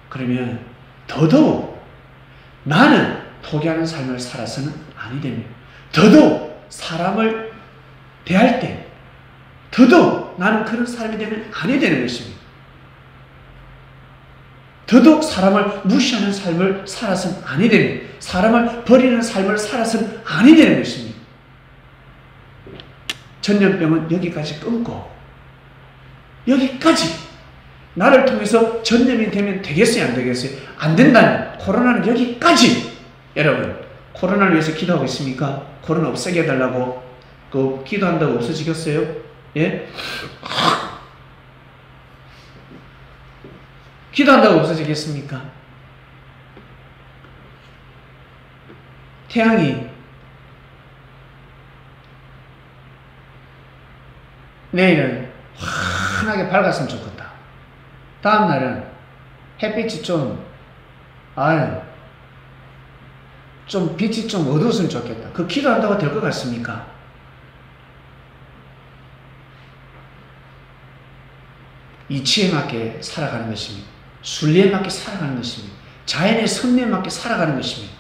그러면 더더욱 나는 포기하는 삶을 살아서는 아니 됩니다. 더더욱 사람을 대할 때 더더욱 나는 그런 사람이 되면 아니 되는 것입니다. 더더욱 사람을 무시하는 삶을 살아서는 아니 됩니다. 사람을 버리는 삶을 살아서는 아니 되는 것입니다. 전염병은 여기까지 끊고 여기까지 나를 통해서 전염이 되면 되겠어요? 안 되겠어요? 안 된다면 코로나는 여기까지. 여러분 코로나를 위해서 기도하고 있습니까? 코로나 없애게 해달라고 그 기도한다고 없어지겠어요? 예? 기도한다고 없어지겠습니까? 태양이 내일은 환하게 밝았으면 좋겠다. 다음 날은 햇빛이 좀 빛이 좀 어두웠으면 좋겠다. 그 기도한다고 될 것 같습니까? 이치에 맞게 살아가는 것입니다. 순리에 맞게 살아가는 것입니다. 자연의 섭리에 맞게 살아가는 것입니다.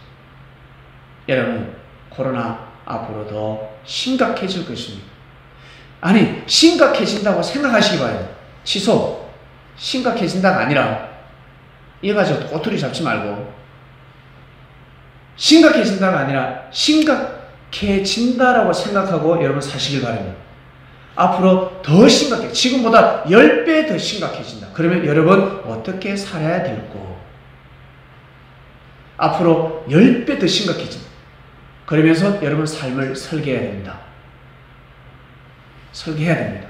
여러분, 코로나 앞으로 더 심각해질 것입니다. 아니, 심각해진다고 생각하시기 바랍니다. 취소. 심각해진다가 아니라 이거 가지고 꼬투리 잡지 말고 심각해진다가 아니라 심각해진다라고 생각하고 여러분 사시길 바랍니다. 앞으로 더 심각해, 지금보다 10배 더 심각해진다. 그러면 여러분 어떻게 살아야 될고? 앞으로 10배 더 심각해진다. 그러면서 여러분 삶을 설계해야 됩니다. 설계해야 됩니다.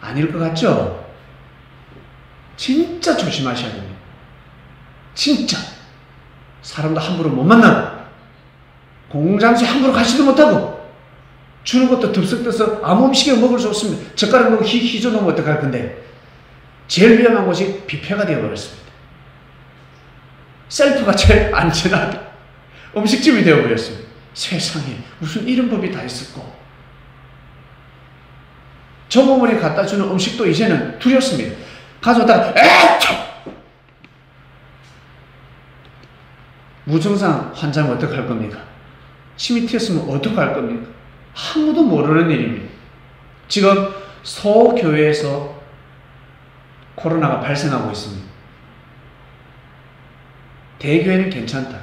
아닐 것 같죠? 진짜 조심하셔야 됩니다. 진짜. 사람도 함부로 못 만나고 공장소에 함부로 가지도 못하고 주는 것도 덥석 떠서 아무 음식에 먹을 수 없습니다. 젓가락 넣고 희조 넣으면 어떡할 건데. 제일 위험한 곳이 뷔페가 되어버렸습니다. 셀프가 제일 안전하게 음식집이 되어버렸습니다. 세상에 무슨 이런 법이 다 있었고, 정보물이 갖다 주는 음식도 이제는 두렵습니다. 가져다가 무증상 환자는 어떡할 겁니까? 침이 튀었으면 어떡할 겁니까? 아무도 모르는 일입니다. 지금 소교회에서 코로나가 발생하고 있습니다. 대교회는 괜찮다.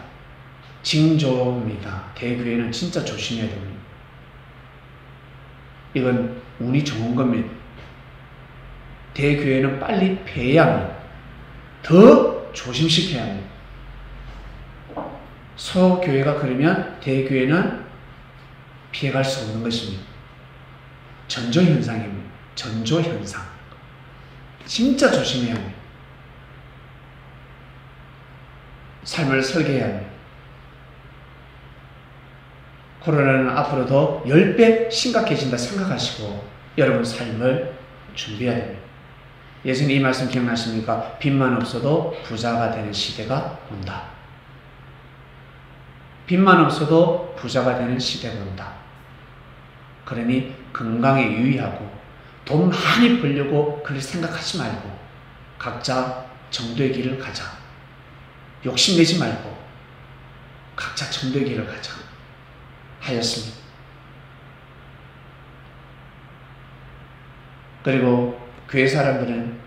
징조입니다. 대교회는 진짜 조심해야 됩니다. 이건 운이 좋은 겁니다. 대교회는 빨리 폐해야 합니다. 더 조심시켜야 합니다. 소교회가 그러면 대교회는 피해갈 수 없는 것입니다. 전조현상입니다. 전조현상. 진짜 조심해야 합니다. 삶을 설계해야 합니다. 코로나는 앞으로 더 10배 심각해진다 생각하시고 여러분 삶을 준비해야 됩니다. 예수님 이 말씀 기억나십니까? 빚만 없어도 부자가 되는 시대가 온다. 빚만 없어도 부자가 되는 시대가 온다. 그러니 건강에 유의하고 돈 많이 벌려고 그렇게 생각하지 말고 각자 정도의 길을 가자. 욕심내지 말고 각자 정도의 길을 가자 하였습니다. 그리고 교회 사람들은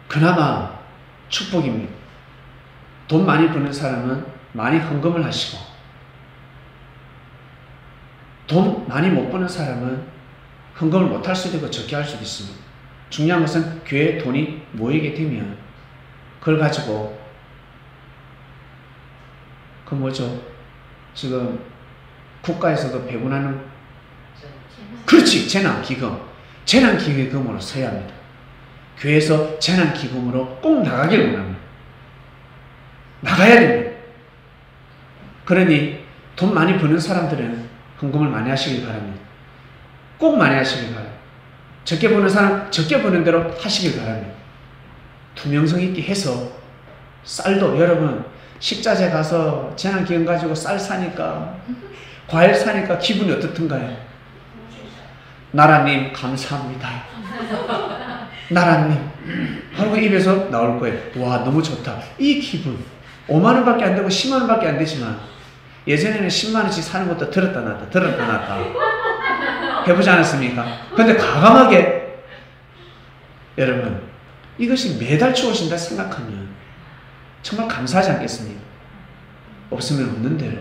그나마 축복입니다. 돈 많이 버는 사람은 많이 헌금을 하시고 돈 많이 못 버는 사람은 헌금을 못 할 수도 있고 적게 할 수도 있습니다. 중요한 것은 교회에 돈이 모이게 되면 그걸 가지고 그 뭐죠? 지금 국가에서도 배분하는 그렇지! 재난기금. 재난기금으로 써야 합니다. 교회에서 재난기금으로 꼭 나가길 원합니다. 나가야 됩니다. 그러니 돈 많이 버는 사람들은 헌금을 많이 하시길 바랍니다. 꼭 많이 하시길 바랍니다. 적게 버는 사람 적게 버는 대로 하시길 바랍니다. 투명성 있게 해서 쌀도 여러분 식자재 가서 재난기금 가지고 쌀 사니까 과일 사니까 기분이 어떻든가요? 나라님 감사합니다. 나라님 하고 입에서 나올 거예요. 와 너무 좋다. 이 기분 5만 원밖에 안 되고 10만 원밖에 안 되지만 예전에는 10만 원씩 사는 것도 들었다 놨다 들었다 놨다 해보지 않았습니까? 근데 과감하게 여러분 이것이 매달 주어진다 생각하면 정말 감사하지 않겠습니까? 없으면 없는 대로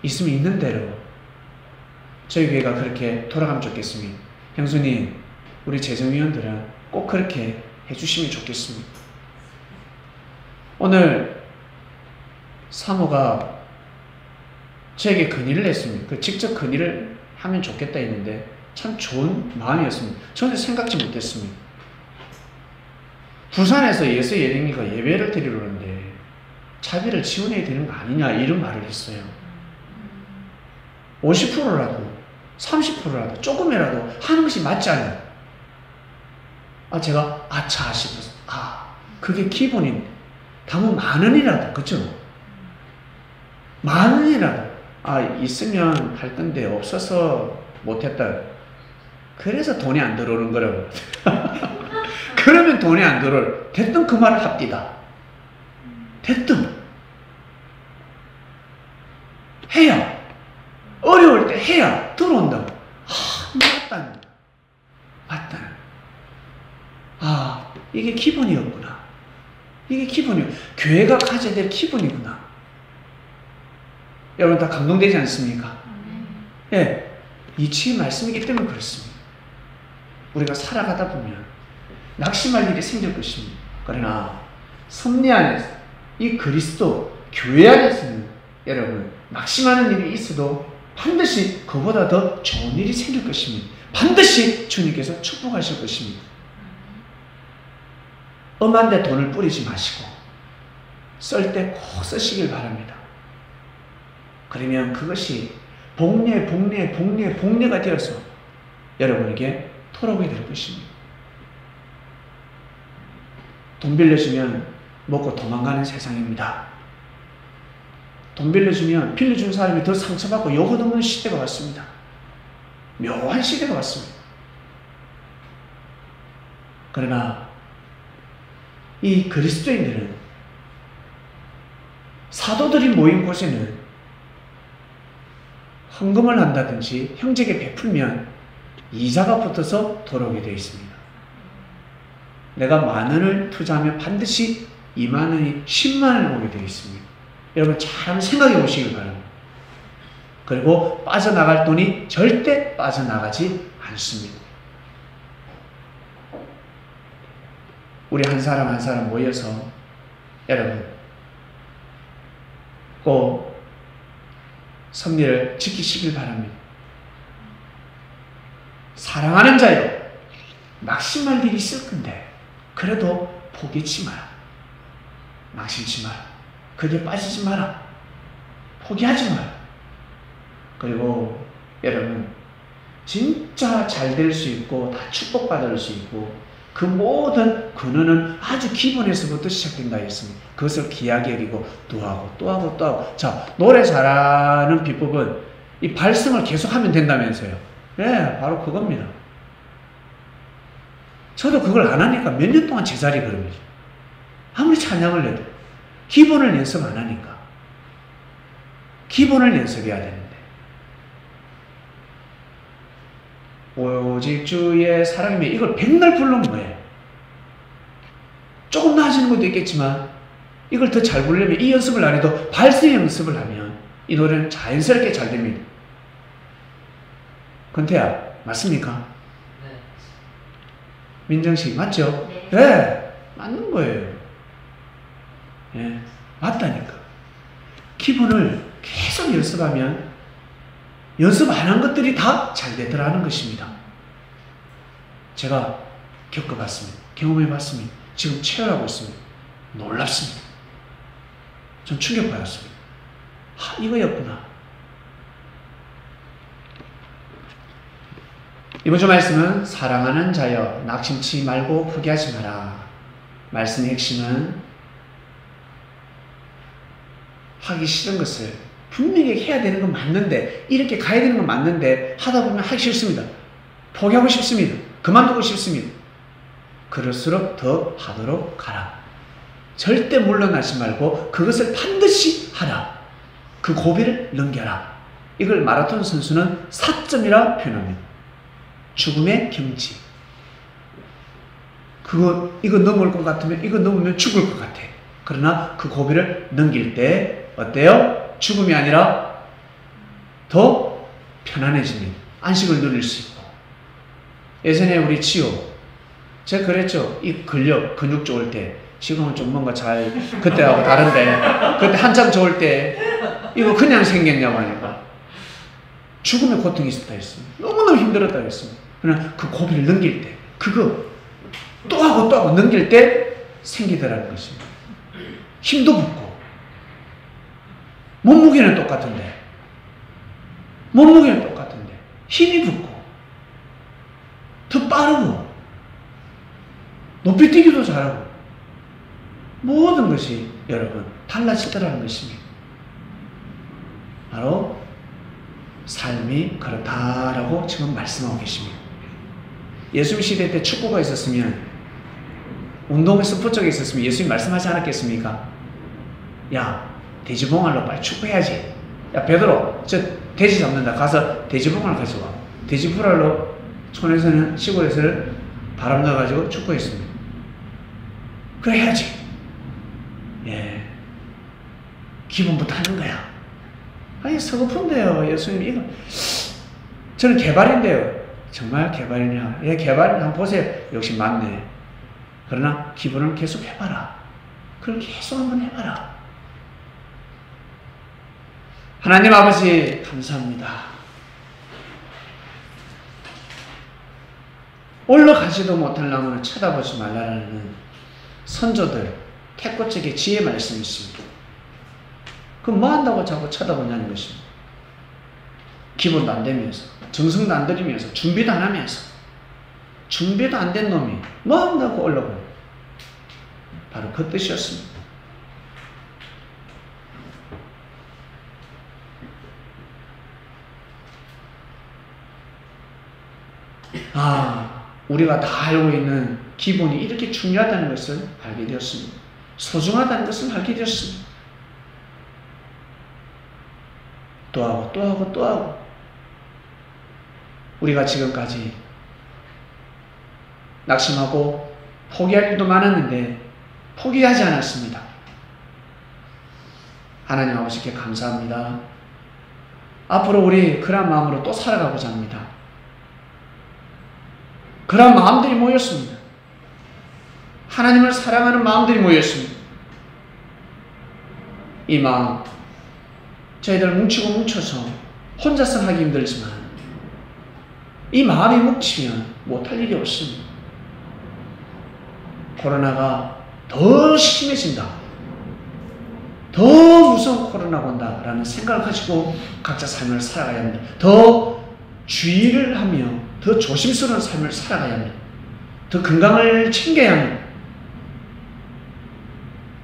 있으면 있는 대로 저희 교회가 그렇게 돌아가면 좋겠습니다. 형수님 우리 재정위원들은 꼭 그렇게 해주시면 좋겠습니다. 오늘 사모가 저에게 건의를 했습니다. 그 직접 건의를 하면 좋겠다 했는데 참 좋은 마음이었습니다. 저는 생각지 못했습니다. 부산에서 예수 예령이가 예배를 드리러 오는데 차비를 지원해야 되는 거 아니냐 이런 말을 했어요. 50%라도 30%라도 조금이라도 하는 것이 맞지 않아요. 제가 아차 싶어서 그게 기본인 당은 10,000원이라도 그죠? 10,000원이라도 있으면 할 건데 없어서 못했다. 그래서 돈이 안 들어오는 거라고. 그러면 돈이 안 들어올. 됐든 그 말을 합디다. 됐든 해야 어려울 때 해야 들어온다고. 맞다. 이게 기본이었구나. 이게 기본이요. 교회가 가져야 될 기본이구나. 여러분 다 감동되지 않습니까? 예, 이치의 말씀이기 때문에 그렇습니다. 우리가 살아가다 보면 낙심할 일이 생길 것입니다. 그러나 섭리 안에서 이 그리스도 교회 안에서는 여러분 낙심하는 일이 있어도 반드시 그보다 더 좋은 일이 생길 것입니다. 반드시 주님께서 축복하실 것입니다. 엄한데 돈을 뿌리지 마시고 쓸 때 꼭 쓰시길 바랍니다. 그러면 그것이 복례가 되어서 여러분에게 돌아오게 될 것입니다. 돈 빌려주면 먹고 도망가는 세상입니다. 돈 빌려주면 빌려준 사람이 더 상처받고 욕얻는 시대가 왔습니다. 묘한 시대가 왔습니다. 그러나 이 그리스도인들은 사도들이 모인 곳에는 헌금을 한다든지 형제에게 베풀면 이자가 붙어서 돌아오게 되어 있습니다. 내가 10,000원을 투자하면 반드시 20,000원이 100,000원이 오게 되어 있습니다. 여러분 잘 생각해 보시길 바랍니다. 그리고 빠져나갈 돈이 절대 빠져나가지 않습니다. 우리 한 사람 한 사람 모여서 여러분 꼭 섭리를 지키시길 바랍니다. 사랑하는 자요, 낙심할 일이 있을 건데 그래도 포기치 마라. 낙심치 마라. 그게 빠지지 마라. 포기하지 마라. 그리고 여러분 진짜 잘 될 수 있고 다 축복받을 수 있고 그 모든 근원은 아주 기본에서부터 시작된다 했습니다. 그것을 귀하게 여기고 또 하고. 자, 노래 잘하는 비법은 이 발성을 계속하면 된다면서요. 네, 바로 그겁니다. 저도 그걸 안 하니까 몇 년 동안 제자리 걸음이죠. 아무리 찬양을 해도 기본을 연습 안 하니까. 기본을 연습해야 되는데. 오직 주의 사랑이면 이걸 백날 부르면 뭐예요? 조금 나아지는 것도 있겠지만 이걸 더 잘 부르려면 이 연습을 안 해도 발성 연습을 하면 이 노래는 자연스럽게 잘 됩니다. 건태야, 맞습니까? 네. 민정씨, 맞죠? 네. 네, 맞는 거예요. 예, 맞다니까. 기본을 계속 연습하면 연습 안 한 것들이 다 잘 되더라는 것입니다. 제가 겪어봤습니다. 경험해봤습니다. 지금 체험하고 있습니다. 놀랍습니다. 좀 충격받았습니다. 이거였구나. 이번 주 말씀은 사랑하는 자여 낙심치 말고 포기하지 마라. 말씀의 핵심은 하기 싫은 것을 분명히 해야 되는 건 맞는데, 이렇게 가야 되는 건 맞는데 하다 보면 하기 싫습니다. 포기하고 싶습니다. 그만두고 싶습니다. 그럴수록 더 하도록 가라. 절대 물러나지 말고 그것을 반드시 하라. 그 고비를 넘겨라. 이걸 마라톤 선수는 4점이라 표현합니다. 죽음의 경지. 이거 넘을 것 같으면, 이거 넘으면 죽을 것 같아. 그러나 그 고비를 넘길 때 어때요? 죽음이 아니라 더 편안해집니다. 안식을 누릴 수 있고. 예전에 우리 치유, 제가 그랬죠. 이 근육 좋을 때, 지금은 좀 뭔가 그때하고 다른데, 그때 한참 좋을 때, 이거 그냥 생겼냐고 하니까, 죽음의 고통이 있었다 했습니다. 너무너무 힘들었다 했습니다. 그러나 그 고비를 넘길 때, 그거 또 하고 또 하고 넘길 때 생기더라는 것입니다. 힘도 붙고, 몸무게는 똑같은데, 힘이 붙고, 더 빠르고, 높이 뛰기도 잘하고, 모든 것이 여러분 달라지더라는 것입니다. 바로 삶이 그렇다라고 지금 말씀하고 계십니다. 예수님 시대 때 축구가 있었으면, 운동 스포츠가 있었으면 예수님 말씀하지 않았겠습니까? 야, 돼지봉알로 빨리 축구해야지. 야, 베드로, 저 돼지 잡는다. 가서 돼지봉알 가져와. 돼지불알로 촌에서는, 시골에서는 바람 넣어가지고 축구했습니다. 그래 해야지. 예, 기본부터 하는 거야. 아니, 서글픈데요. 예수님, 이거 저는 개발인데요. 정말 개발이냐? 예, 개발 한번 보세요. 역시 맞네. 그러나 기본은 계속 해봐라. 그걸 계속 한번 해봐라. 하나님 아버지 감사합니다. 올라가지도 못할 나무는 쳐다보지 말라라는 선조들 태꽃에게 지혜 말씀이 있습니다. 그럼 뭐 한다고 자꾸 쳐다보냐는 것입니다. 기본도 안 되면서, 정성도 안 들이면서, 준비도 안 하면서, 준비도 안 된 놈이 뭐 한다고 올라가요. 바로 그 뜻이었습니다. 우리가 다 알고 있는 기본이 이렇게 중요하다는 것을 알게 되었습니다. 소중하다는 것을 알게 되었습니다. 또 하고 또 하고 또 하고, 우리가 지금까지 낙심하고 포기할 일도 많았는데 포기하지 않았습니다. 하나님 아버지께 감사합니다. 앞으로 우리 그런 마음으로 또 살아가고자 합니다. 그런 마음들이 모였습니다. 하나님을 사랑하는 마음들이 모였습니다. 이 마음, 저희들 뭉치고 뭉쳐서 혼자서 하기 힘들지만 이 마음이 뭉치면 못할 일이 없습니다. 코로나가 더 심해진다, 더 무서운 코로나가 온다라는 생각을 가지고 각자 삶을 살아가야 합니다. 더 주의를 하며 더 조심스러운 삶을 살아가야 합니다. 더 건강을 챙겨야 합니다.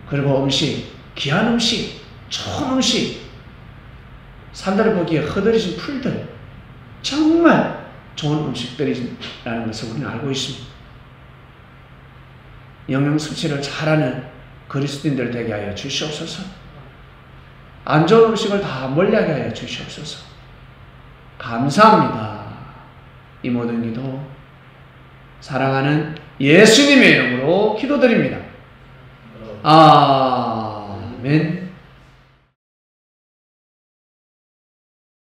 그리고 음식, 귀한 음식, 좋은 음식, 산다를 보기에 허드레진 풀들, 정말 좋은 음식들이라는 것을 우리는 알고 있습니다. 영양 섭취를 잘하는 그리스도인들 되게 하여 주시옵소서. 안 좋은 음식을 다 멀리하게 하여 주시옵소서. 감사합니다. 이 모든 기도 사랑하는 예수님의 이름으로 기도드립니다. 아멘.